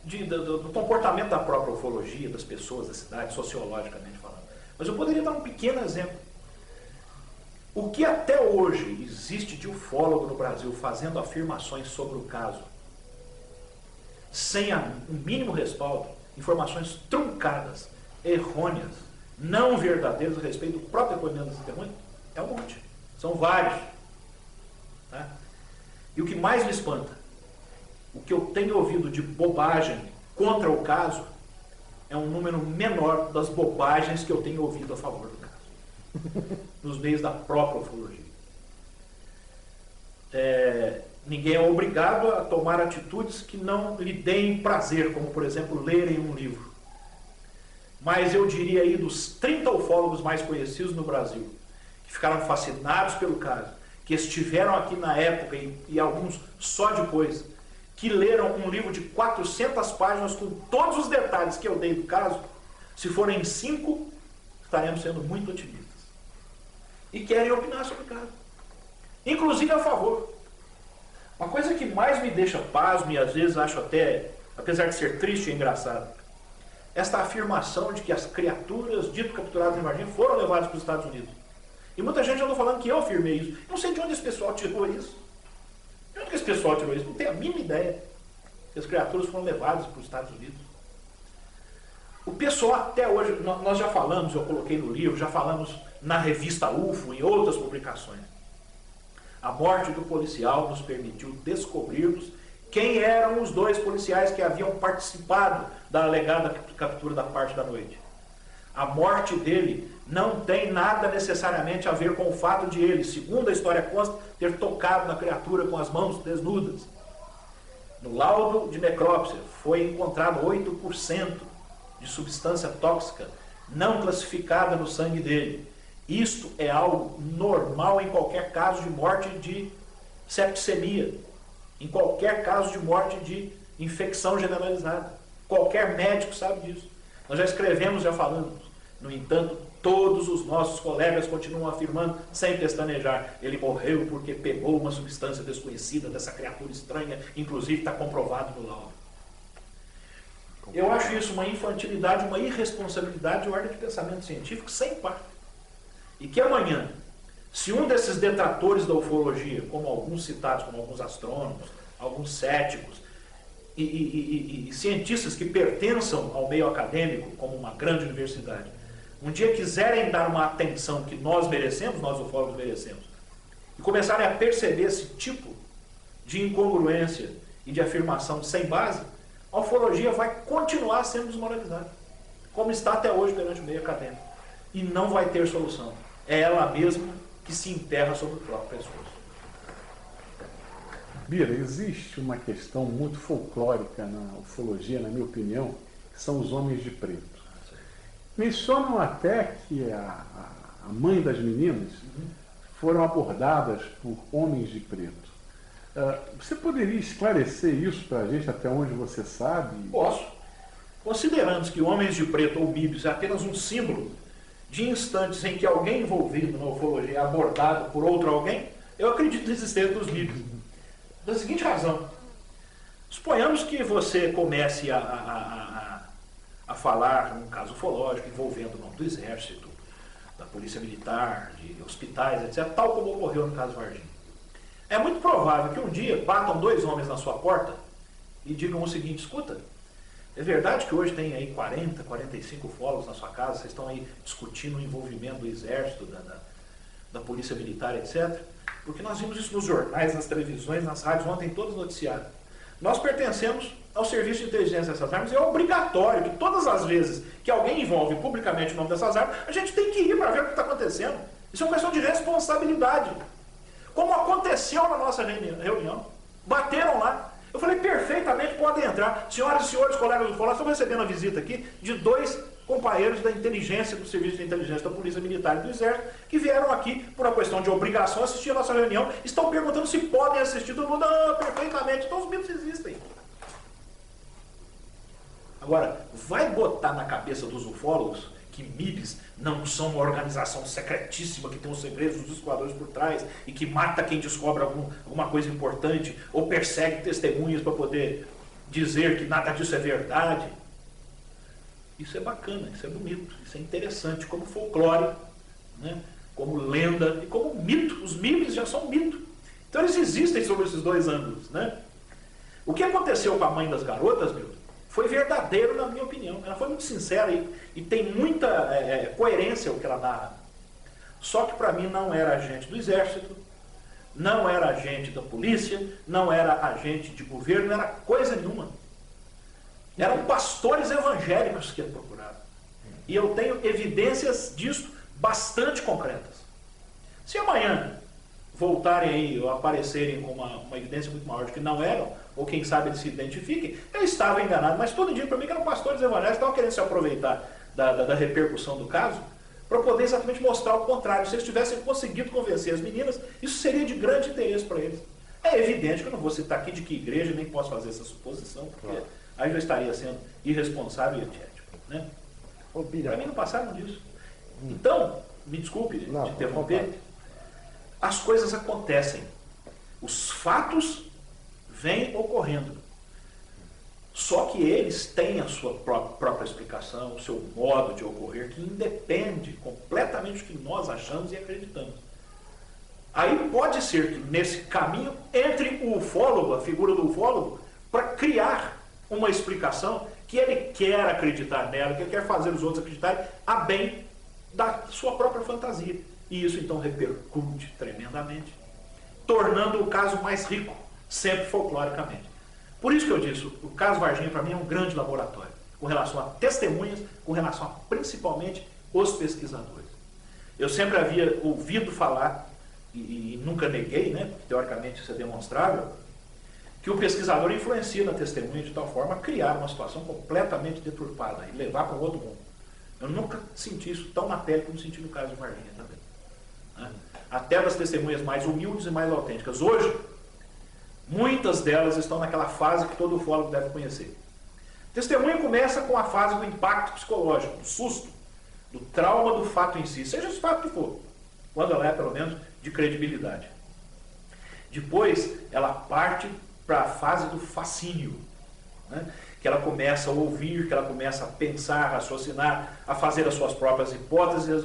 do comportamento da própria ufologia, das pessoas da cidade, sociologicamente falando. Mas eu poderia dar um pequeno exemplo. O que até hoje existe de ufólogo no Brasil fazendo afirmações sobre o caso, sem um mínimo respaldo, informações truncadas, errôneas, não verdadeiras a respeito do próprio depoimento das testemunhas, é um monte. São vários. Tá? E o que mais me espanta, o que eu tenho ouvido de bobagem contra o caso é um número menor das bobagens que eu tenho ouvido a favor do caso, nos meios da própria ufologia. Ninguém é obrigado a tomar atitudes que não lhe deem prazer, como, por exemplo, lerem um livro. Mas eu diria aí, dos 30 ufólogos mais conhecidos no Brasil, que ficaram fascinados pelo caso, que estiveram aqui na época e alguns só depois, que leram um livro de 400 páginas com todos os detalhes que eu dei do caso, se forem 5, estaremos sendo muito otimistas. E querem opinar sobre o caso. Inclusive a favor. Uma coisa que mais me deixa pasmo e às vezes acho até, apesar de ser triste e engraçado, esta afirmação de que as criaturas dito capturadas em Varginha foram levadas para os Estados Unidos. E muita gente andou falando que eu afirmei isso. Eu não sei de onde esse pessoal tirou isso. De onde que esse pessoal tirou isso? Não tenho a mínima ideia que as criaturas foram levadas para os Estados Unidos. O pessoal até hoje, nós já falamos, eu coloquei no livro, já falamos na revista UFO e outras publicações. A morte do policial nos permitiu descobrirmos quem eram os 2 policiais que haviam participado da alegada captura da parte da noite. A morte dele não tem nada necessariamente a ver com o fato de ele, segundo a história consta, ter tocado na criatura com as mãos desnudas. No laudo de necrópsia foi encontrado 8% de substância tóxica não classificada no sangue dele. Isto é algo normal em qualquer caso de morte de septicemia, em qualquer caso de morte de infecção generalizada. Qualquer médico sabe disso. Nós já escrevemos, já falamos. No entanto, todos os nossos colegas continuam afirmando, sem pestanejar, ele morreu porque pegou uma substância desconhecida dessa criatura estranha, inclusive está comprovado no laudo. Eu acho isso uma infantilidade, uma irresponsabilidade de ordem de pensamento científico sem par. E que amanhã, se um desses detratores da ufologia, como alguns citados, como alguns astrônomos, alguns céticos e cientistas que pertençam ao meio acadêmico, como uma grande universidade, um dia quiserem dar uma atenção que nós merecemos, nós ufólogos merecemos, e começarem a perceber esse tipo de incongruência e de afirmação sem base, a ufologia vai continuar sendo desmoralizada, como está até hoje perante o meio acadêmico. E não vai ter solução. É ela mesma que se enterra sobre o próprio pescoço. Bira, existe uma questão muito folclórica na ufologia, na minha opinião, que são os homens de preto. Mencionam até que a mãe das meninas foram abordadas por homens de preto. Você poderia esclarecer isso para a gente, até onde você sabe? Posso. Considerando que homens de preto ou bíblios é apenas um símbolo de instantes em que alguém envolvido na ufologia é abordado por outro alguém, eu acredito na existência dos bíblios. Da seguinte razão. Suponhamos que você comece a falar num caso ufológico envolvendo o nome do Exército, da Polícia Militar, de hospitais, etc., tal como ocorreu no caso Varginha. É muito provável que um dia batam 2 homens na sua porta e digam o seguinte: escuta, é verdade que hoje tem aí 40, 45 ufólogos na sua casa, vocês estão aí discutindo o envolvimento do Exército, da Polícia Militar, etc., porque nós vimos isso nos jornais, nas televisões, nas rádios, ontem todos noticiaram. Nós pertencemos ao serviço de inteligência dessas armas e é obrigatório que todas as vezes que alguém envolve publicamente o nome dessas armas, a gente tem que ir para ver o que está acontecendo. Isso é uma questão de responsabilidade. Como aconteceu na nossa reunião. Bateram lá. Eu falei, perfeitamente, podem entrar. Senhoras e senhores, colegas do Fórum, estão recebendo a visita aqui de 2 companheiros da inteligência, do Serviço de Inteligência da Polícia Militar e do Exército, que vieram aqui por uma questão de obrigação assistir a nossa reunião, estão perguntando se podem assistir. Todo mundo, perfeitamente, então os mitos existem. Agora, vai botar na cabeça dos ufólogos que MIBs não são uma organização secretíssima que tem os segredos dos esquadrões por trás e que mata quem descobre alguma coisa importante ou persegue testemunhas para poder dizer que nada disso é verdade. Isso é bacana, isso é bonito, isso é interessante como folclore, né? Como lenda e como mito. Os MIBs já são mito. Então eles existem sobre esses 2 ângulos, né? O que aconteceu com a mãe das garotas, Milton, foi verdadeiro na minha opinião. Ela foi muito sincera e tem muita coerência o que ela narra. Só que para mim não era agente do Exército, não era agente da polícia, não era agente de governo, não era coisa nenhuma. Eram pastores evangélicos que a procuraram. E eu tenho evidências disso bastante concretas. Se amanhã voltarem aí ou aparecerem com uma evidência muito maior de que não eram, ou quem sabe eles se identifiquem, eu estava enganado, mas todo dia para mim que eram pastores evangélicos que estavam querendo se aproveitar da repercussão do caso, para poder exatamente mostrar o contrário. Se eles tivessem conseguido convencer as meninas, isso seria de grande interesse para eles. É evidente que eu não vou citar aqui de que igreja, nem posso fazer essa suposição, porque aí já estaria sendo irresponsável e antiético. Né? Para mim não passaram disso. Então, me desculpe de interromper, as coisas acontecem. Os fatos vêm ocorrendo. Só que eles têm a sua própria explicação, o seu modo de ocorrer, que independe completamente do que nós achamos e acreditamos. Aí pode ser que nesse caminho entre o ufólogo, a figura do ufólogo, para criar uma explicação que ele quer acreditar nela, que ele quer fazer os outros acreditarem a bem da sua própria fantasia. E isso então repercute tremendamente, tornando o caso mais rico, sempre folcloricamente. Por isso que eu disse, o caso Varginha para mim é um grande laboratório, com relação a testemunhas, com relação a principalmente os pesquisadores. Eu sempre havia ouvido falar, e nunca neguei, né, porque teoricamente isso é demonstrável, que o pesquisador influencia na testemunha de tal forma a criar uma situação completamente deturpada e levar para um outro mundo. Eu nunca senti isso tão na pele como senti no caso de Varginha também. Né? Até das testemunhas mais humildes e mais autênticas. Hoje, muitas delas estão naquela fase que todo ufólogo deve conhecer. Testemunha começa com a fase do impacto psicológico, do susto, do trauma do fato em si, seja esse fato que for, quando ela é, pelo menos, de credibilidade. Depois, ela parte para a fase do fascínio, né? Que ela começa a ouvir, que ela começa a pensar, a raciocinar, a fazer as suas próprias hipóteses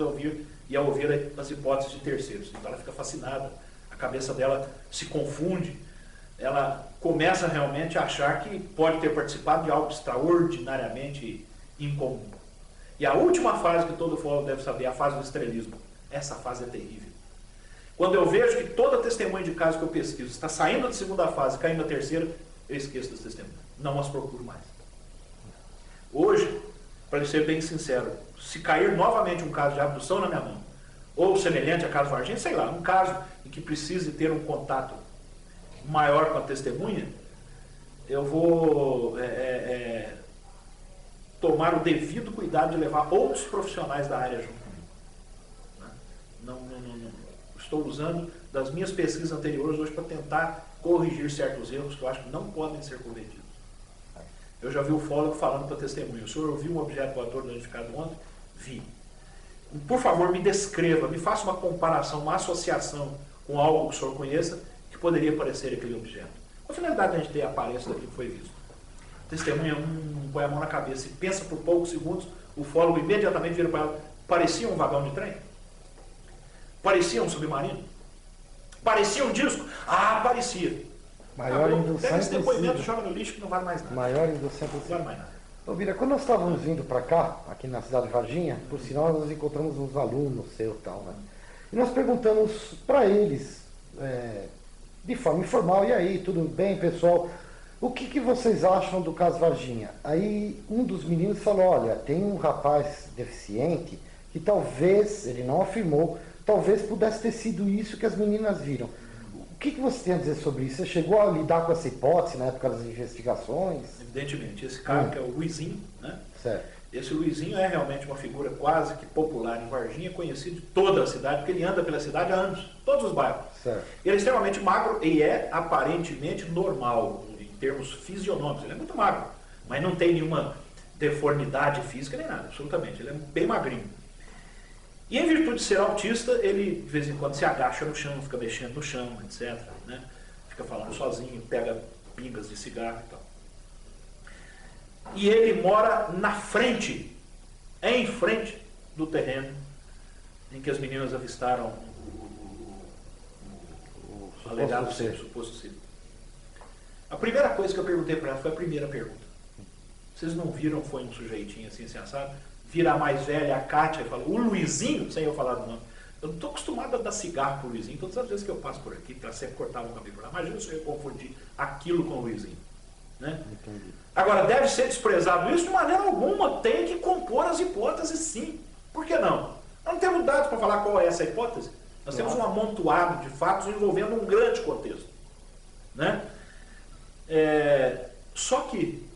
e a ouvir as hipóteses de terceiros. Então ela fica fascinada, a cabeça dela se confunde, ela começa realmente a achar que pode ter participado de algo extraordinariamente incomum. E a última fase que todo ufólogo deve saber é a fase do estrelismo. Essa fase é terrível. Quando eu vejo que toda testemunha de caso que eu pesquiso está saindo da segunda fase, caindo na terceira, eu esqueço das testemunhas. Não as procuro mais. Hoje, para ser bem sincero, se cair novamente um caso de abdução na minha mão, ou semelhante a caso Varginha, sei lá, um caso em que precise ter um contato maior com a testemunha, eu vou tomar o devido cuidado de levar outros profissionais da área junto comigo. Não estou usando das minhas pesquisas anteriores hoje para tentar corrigir certos erros que eu acho que não podem ser cometidos. Eu já vi o ufólogo falando para a testemunha: o senhor ouviu um objeto voador identificado ontem? Vi. Por favor, me descreva, me faça uma comparação, uma associação com algo que o senhor conheça que poderia parecer aquele objeto. Com a finalidade de a gente ter a aparência daquilo que foi visto. A testemunha põe a mão na cabeça e pensa por poucos segundos, o ufólogo imediatamente vira para ela: parecia um vagão de trem? Parecia um submarino? Parecia um disco? Ah, parecia. Maior indução pega esse depoimento e possível. joga no lixo que não vale mais nada. Maior indução Não vale possível. mais nada. Ô, Bira, quando nós estávamos vindo para cá, aqui na cidade de Varginha, por sinal nós encontramos uns alunos seus e tal, né? E nós perguntamos para eles, de forma informal: e aí, tudo bem, pessoal? O que vocês acham do caso Varginha? Aí um dos meninos falou: olha, tem um rapaz deficiente que talvez, ele não afirmou, talvez pudesse ter sido isso que as meninas viram. O que você tem a dizer sobre isso? Você chegou a lidar com essa hipótese na época das investigações? Evidentemente, esse cara que é o Luizinho, né? Certo. Esse Luizinho é realmente uma figura quase que popular em Varginha, conhecido de toda a cidade, porque ele anda pela cidade há anos, todos os bairros. Certo. Ele é extremamente magro e é aparentemente normal, em termos fisionômicos. Ele é muito magro, mas não tem nenhuma deformidade física nem nada, absolutamente. Ele é bem magrinho. E em virtude de ser autista, ele de vez em quando se agacha no chão, fica mexendo no chão, etc. Né? Fica falando sozinho, pega pingas de cigarro e tal. E ele mora na frente, em frente do terreno em que as meninas avistaram o alegado ser, suposto ser. A primeira coisa que eu perguntei para ela foi a primeira pergunta. Vocês não viram, foi um sujeitinho assim, assado? Vira a mais velha, a Kátia, e fala: o Luizinho, sem eu falar do nome. Eu não estou acostumado a dar cigarro pro Luizinho, todas as vezes que eu passo por aqui, para sempre cortar um cabelo por lá. Imagina se eu confundir aquilo com o Luizinho. Né? Entendi. Agora, deve ser desprezado isso de maneira alguma, tem que compor as hipóteses sim. Por que não? Nós não temos dados para falar qual é essa hipótese. Nós temos um amontoado de fatos envolvendo um grande contexto. Né? Só que,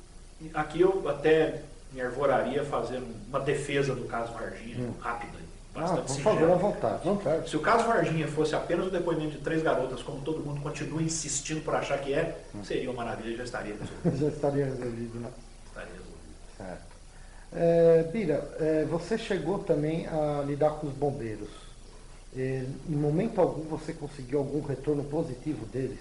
aqui eu até me arvoraria fazendo uma defesa do caso Varginha, rápida, bastante por favor, singelo. à vontade. Se o caso Varginha fosse apenas o depoimento de 3 garotas, como todo mundo continua insistindo por achar que é, seria uma maravilha e já estaria resolvido. Já estaria resolvido, né? Estaria resolvido. Certo. Bira, você chegou também a lidar com os bombeiros. Em momento algum você conseguiu algum retorno positivo deles?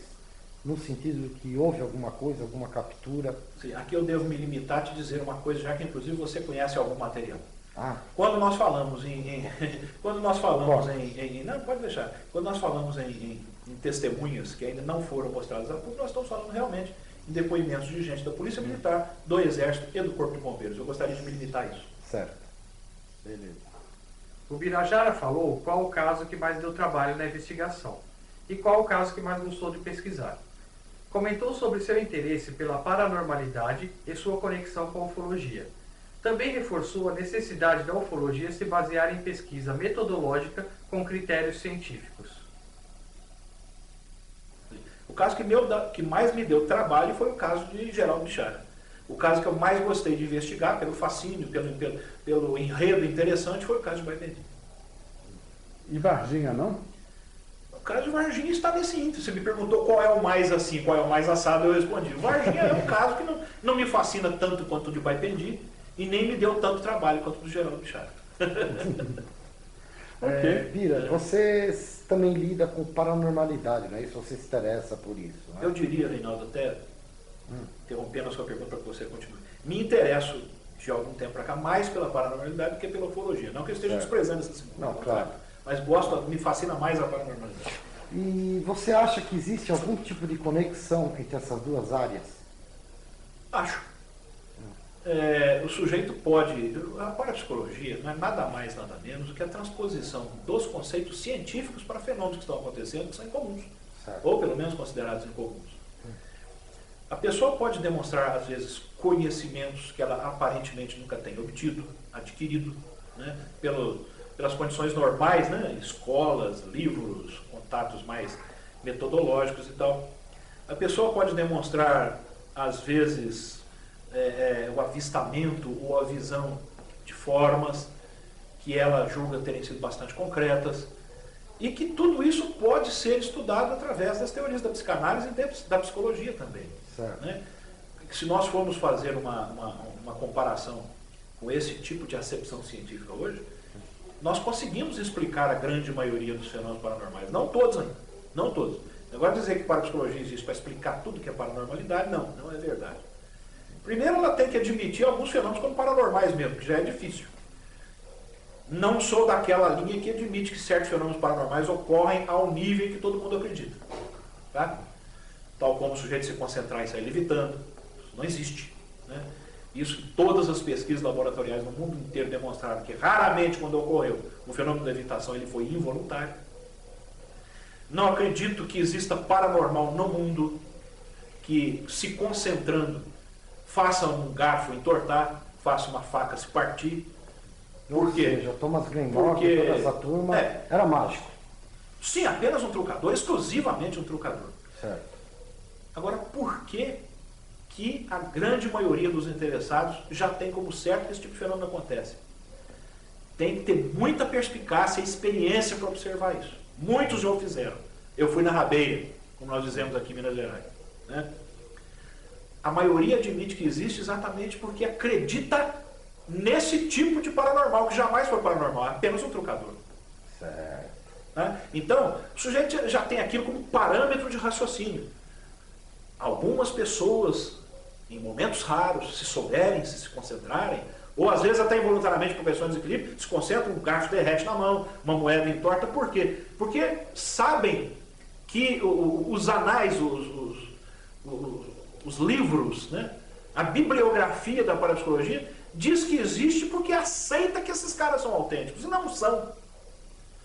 No sentido de que houve alguma coisa, alguma captura? Sim, aqui eu devo me limitar a te dizer uma coisa, já que inclusive você conhece algum material. Ah, Quando nós falamos não, pode deixar. Quando nós falamos em testemunhas que ainda não foram mostradas a público, nós estamos falando realmente em depoimentos de gente da Polícia Militar, do Exército e do Corpo de Bombeiros. Eu gostaria de me limitar a isso. certo. Beleza. O Birajara falou qual o caso que mais deu trabalho na investigação e qual o caso que mais gostou de pesquisar. Comentou sobre seu interesse pela paranormalidade e sua conexão com a ufologia. Também reforçou a necessidade da ufologia se basear em pesquisa metodológica com critérios científicos. O caso que mais me deu trabalho foi o caso de Geraldo Bichara. O caso que eu mais gostei de investigar, pelo fascínio, pelo enredo interessante, foi o caso de Baipendi. E Varginha, não? O caso de Varginha está nesse índice. Você me perguntou qual é o mais assim, qual é o mais assado, eu respondi. Varginha é um caso que não me fascina tanto quanto o de Baipendi e nem me deu tanto trabalho quanto o do Geraldo Bichara. Bira, você também lida com paranormalidade, não é isso? Você se interessa por isso, não é? Eu diria, Reinaldo, até interrompendo a sua pergunta para que você continue. Me interesso de algum tempo para cá mais pela paranormalidade do que pela ufologia. Não que eu esteja desprezando essa segunda, Não, claro. mas me fascina mais a paranormalidade. E você acha que existe algum tipo de conexão entre essas duas áreas? Acho. O sujeito pode... A parapsicologia não é nada mais, nada menos do que a transposição dos conceitos científicos para fenômenos que estão acontecendo que são incomuns. Certo. Ou pelo menos considerados incomuns. A pessoa pode demonstrar, às vezes, conhecimentos que ela aparentemente nunca tem obtido, adquirido, né, pelas condições normais, né, escolas, livros, contatos mais metodológicos e tal. A pessoa pode demonstrar, às vezes, o avistamento ou a visão de formas que ela julga terem sido bastante concretas, e que tudo isso pode ser estudado através das teorias da psicanálise e da psicologia também. Certo. Né? Se nós formos fazer uma comparação com esse tipo de acepção científica hoje, nós conseguimos explicar a grande maioria dos fenômenos paranormais. Não todos ainda, não todos. Agora dizer que parapsicologia existe para explicar tudo que é paranormalidade, não é verdade. Primeiro ela tem que admitir alguns fenômenos como paranormais mesmo, que já é difícil. Não sou daquela linha que admite que certos fenômenos paranormais ocorrem ao nível que todo mundo acredita. Tá? Tal como o sujeito se concentrar e sair levitando. Isso não existe. Né? Isso todas as pesquisas laboratoriais no mundo inteiro demonstraram que raramente quando ocorreu o fenômeno da levitação ele foi involuntário. Não acredito que exista paranormal no mundo que se concentrando faça um garfo entortar, faça uma faca se partir. Por quê? Ou seja, Thomas Glenmore, Porque toda essa turma, era mágico. Sim, apenas um trucador, exclusivamente um trucador. Certo. Agora, por que a grande maioria dos interessados já tem como certo que esse tipo de fenômeno acontece? Tem que ter muita perspicácia e experiência para observar isso. Muitos já o fizeram. Eu fui na rabeira, como nós dizemos aqui em Minas Gerais. Né? A maioria admite que existe exatamente porque acredita nesse tipo de paranormal, que jamais foi paranormal, é apenas um trucador. Certo. Né? Então, o sujeito já tem aquilo como parâmetro de raciocínio. Algumas pessoas, em momentos raros, se souberem, se concentrarem, ou às vezes até involuntariamente por questões de desequilíbrio, se concentram, um garfo derrete na mão, uma moeda entorta. Por quê? Porque sabem que os anais, os livros, né? A bibliografia da parapsicologia diz que existe porque aceita que esses caras são autênticos. E não são.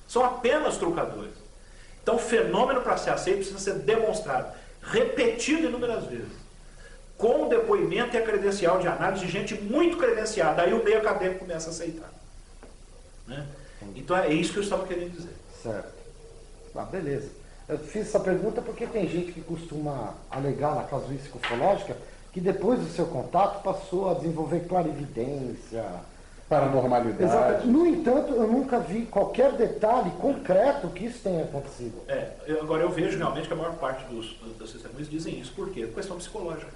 São apenas trucadores. Então o fenômeno para ser aceito precisa ser demonstrado, repetido inúmeras vezes, com o depoimento e a credencial de análise de gente muito credenciada. Aí o meio acadêmico começa a aceitar. Né? Então é isso que eu estava querendo dizer. Certo. Beleza. Eu fiz essa pergunta porque tem gente que costuma alegar na casuística ufológica que depois do seu contato passou a desenvolver clarividência, paranormalidade. Exato. No entanto, eu nunca vi qualquer detalhe concreto que isso tenha acontecido. Agora eu vejo realmente que a maior parte dos testemunhos dizem isso. Por quê? Questão psicológica.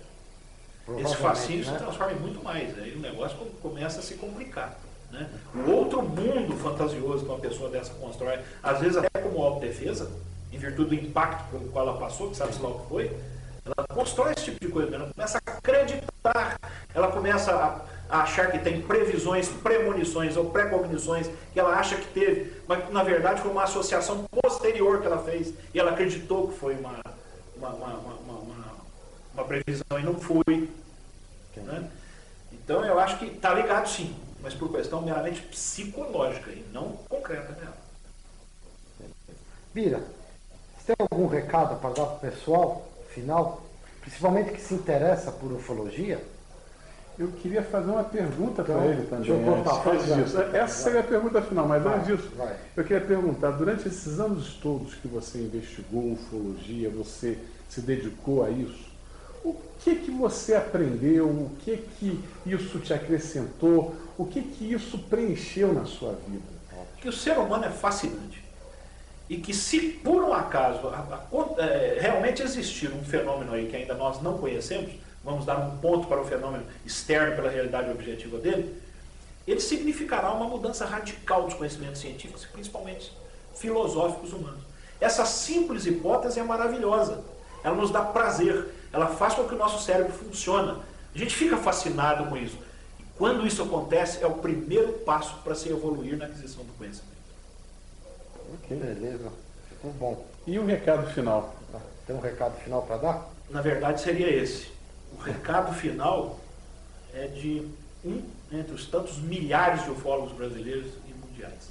Esse fascínio se transforma em muito mais. Aí o negócio começa a se complicar. Né? O outro mundo fantasioso que uma pessoa dessa constrói, às vezes até como autodefesa, em virtude do impacto pelo qual ela passou, que sabe-se lá o que foi, ela constrói esse tipo de coisa, ela começa a acreditar, ela começa a achar que tem previsões, premonições ou pré-cognições que ela acha que teve, mas na verdade foi uma associação posterior que ela fez e ela acreditou que foi uma previsão e não foi. Né? Então eu acho que está ligado sim, mas por questão meramente psicológica e não concreta dela. Bira, você tem algum recado para dar para o pessoal, final, principalmente que se interessa por ufologia? Eu queria fazer uma pergunta Então, para ele também. deixa eu cortar, Antes disso. Essa seria a pergunta final, mas antes disso, vai. eu queria perguntar, durante esses anos todos que você investigou ufologia, você se dedicou a isso, o que você aprendeu, o que isso te acrescentou, o que isso preencheu na sua vida? Que o ser humano é fascinante. E que se por um acaso realmente existir um fenômeno aí que ainda nós não conhecemos, vamos dar um ponto para o fenômeno externo pela realidade objetiva dele, ele significará uma mudança radical dos conhecimentos científicos, principalmente filosóficos humanos. Essa simples hipótese é maravilhosa. Ela nos dá prazer. Ela faz com que o nosso cérebro funcione. A gente fica fascinado com isso. E quando isso acontece, é o primeiro passo para se evoluir na aquisição do conhecimento. Ok, beleza. Ficou bom. E o recado final? Tem um recado final para dar? Na verdade, seria esse. O recado final é de entre os tantos milhares de ufólogos brasileiros e mundiais.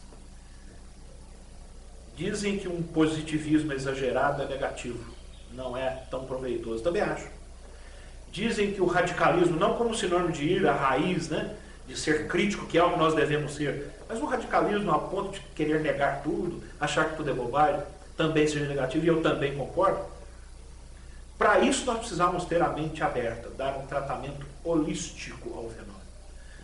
Dizem que um positivismo exagerado é negativo. Não é tão proveitoso. Também acho. Dizem que o radicalismo, não como sinônimo de ir à raiz, né, de ser crítico, que é o que nós devemos ser, mas o radicalismo a ponto de querer negar tudo, achar que tudo é bobagem, também seja negativo, e eu também concordo. Para isso nós precisamos ter a mente aberta, dar um tratamento holístico ao fenômeno.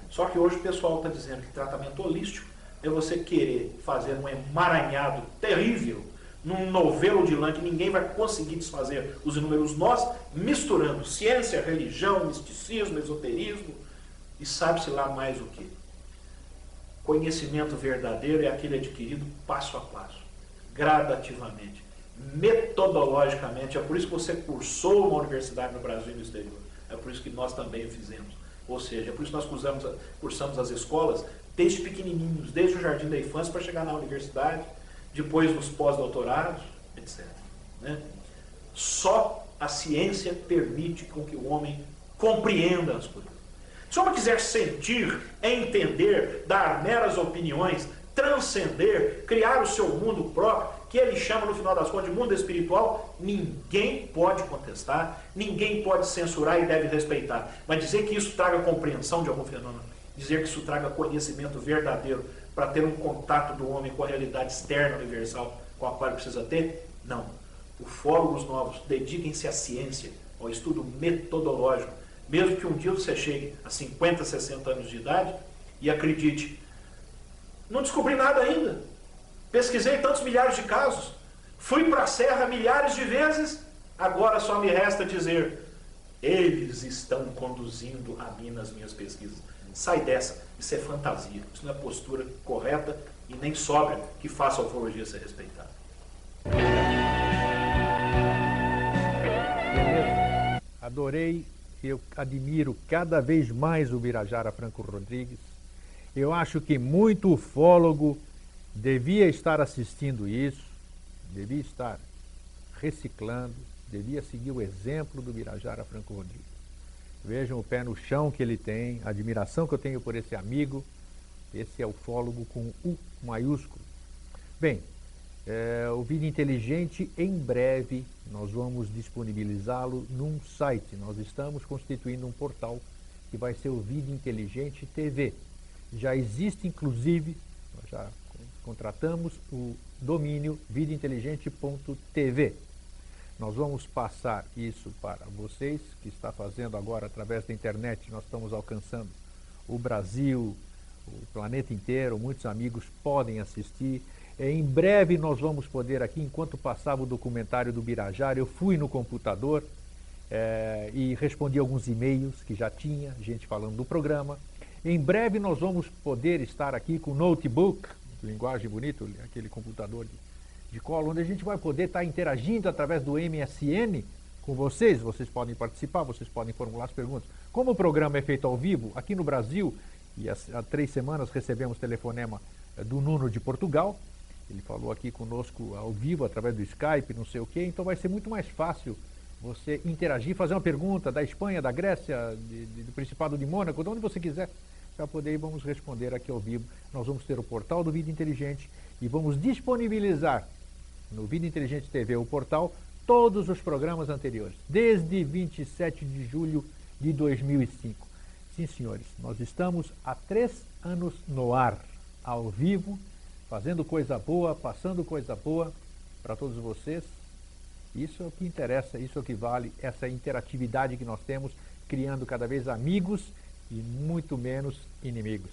Só que hoje o pessoal está dizendo que tratamento holístico é você querer fazer um emaranhado terrível num novelo de lã que ninguém vai conseguir desfazer os inúmeros nós, misturando ciência, religião, misticismo, esoterismo e sabe-se lá mais o que. Conhecimento verdadeiro é aquele adquirido passo a passo, gradativamente, metodologicamente. É por isso que você cursou uma universidade no Brasil e no exterior. É por isso que nós também o fizemos. Ou seja, é por isso que nós cursamos as escolas desde pequenininhos, desde o jardim da infância para chegar na universidade, depois nos pós-doutorados, etc. Né? Só a ciência permite com que o homem compreenda as coisas. Se o homem quiser sentir, entender, dar meras opiniões, transcender, criar o seu mundo próprio, que ele chama no final das contas de mundo espiritual, ninguém pode contestar, ninguém pode censurar e deve respeitar. Mas dizer que isso traga compreensão de algum fenômeno, dizer que isso traga conhecimento verdadeiro para ter um contato do homem com a realidade externa universal com a qual ele precisa ter, não. Ufólogos novos, dediquem-se à ciência, ao estudo metodológico, mesmo que um dia você chegue a 50, 60 anos de idade e acredite, não descobri nada ainda, pesquisei tantos milhares de casos, fui para a serra milhares de vezes, agora só me resta dizer, eles estão conduzindo a mim nas minhas pesquisas. Sai dessa, isso é fantasia, isso não é postura correta e nem sóbria que faça a ufologia ser respeitada. Adorei, eu admiro cada vez mais o Birajara Franco Rodrigues. Eu acho que muito ufólogo devia estar assistindo isso, devia estar reciclando, devia seguir o exemplo do Birajara Franco Rodrigues. Vejam o pé no chão que ele tem, a admiração que eu tenho por esse amigo. Esse é ufólogo com U maiúsculo. Bem, o Vida Inteligente, em breve, nós vamos disponibilizá-lo num site. Nós estamos constituindo um portal que vai ser o Vida Inteligente TV. Já existe, inclusive, nós já contratamos o domínio vidainteligente.tv. Nós vamos passar isso para vocês, que está fazendo agora através da internet. Nós estamos alcançando o Brasil, o planeta inteiro, muitos amigos podem assistir. Em breve nós vamos poder aqui, enquanto passava o documentário do Birajara, eu fui no computador e respondi alguns e-mails que já tinha, gente falando do programa. Em breve nós vamos poder estar aqui com o notebook, linguagem bonita, aquele computador de colo, onde a gente vai poder estar interagindo através do MSN com vocês. Vocês podem participar, vocês podem formular as perguntas. Como o programa é feito ao vivo, aqui no Brasil, e há 3 semanas recebemos telefonema do Nuno de Portugal, ele falou aqui conosco ao vivo, através do Skype, não sei o quê, então vai ser muito mais fácil você interagir, fazer uma pergunta da Espanha, da Grécia, do Principado de Mônaco, de onde você quiser, para poder vamos responder aqui ao vivo. Nós vamos ter o portal do Vida Inteligente e vamos disponibilizar no Vida Inteligente TV, o portal, todos os programas anteriores, desde 27 de julho de 2005. Sim, senhores, nós estamos há 3 anos no ar, ao vivo, fazendo coisa boa, passando coisa boa para todos vocês. Isso é o que interessa, isso é o que vale, essa interatividade que nós temos, criando cada vez amigos e muito menos inimigos.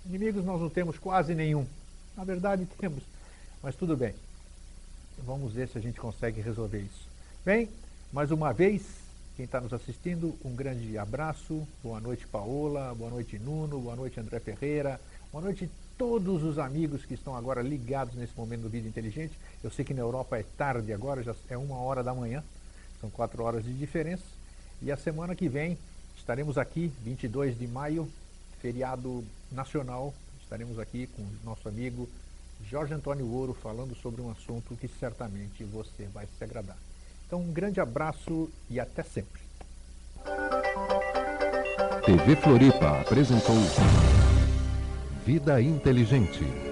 Inimigos nós não temos quase nenhum. Na verdade temos, mas tudo bem. Vamos ver se a gente consegue resolver isso. Bem, mais uma vez, quem está nos assistindo, um grande abraço. Boa noite, Paola. Boa noite, Nuno. Boa noite, André Ferreira. Boa noite todos os amigos que estão agora ligados nesse momento do Vida Inteligente. Eu sei que na Europa é tarde agora, já é 1h da manhã, são 4 horas de diferença. E a semana que vem estaremos aqui, 22 de maio, feriado nacional, estaremos aqui com o nosso amigo Jorge Antônio Ouro, falando sobre um assunto que certamente você vai se agradar. Então, um grande abraço e até sempre. TV Floripa apresentou Vida Inteligente.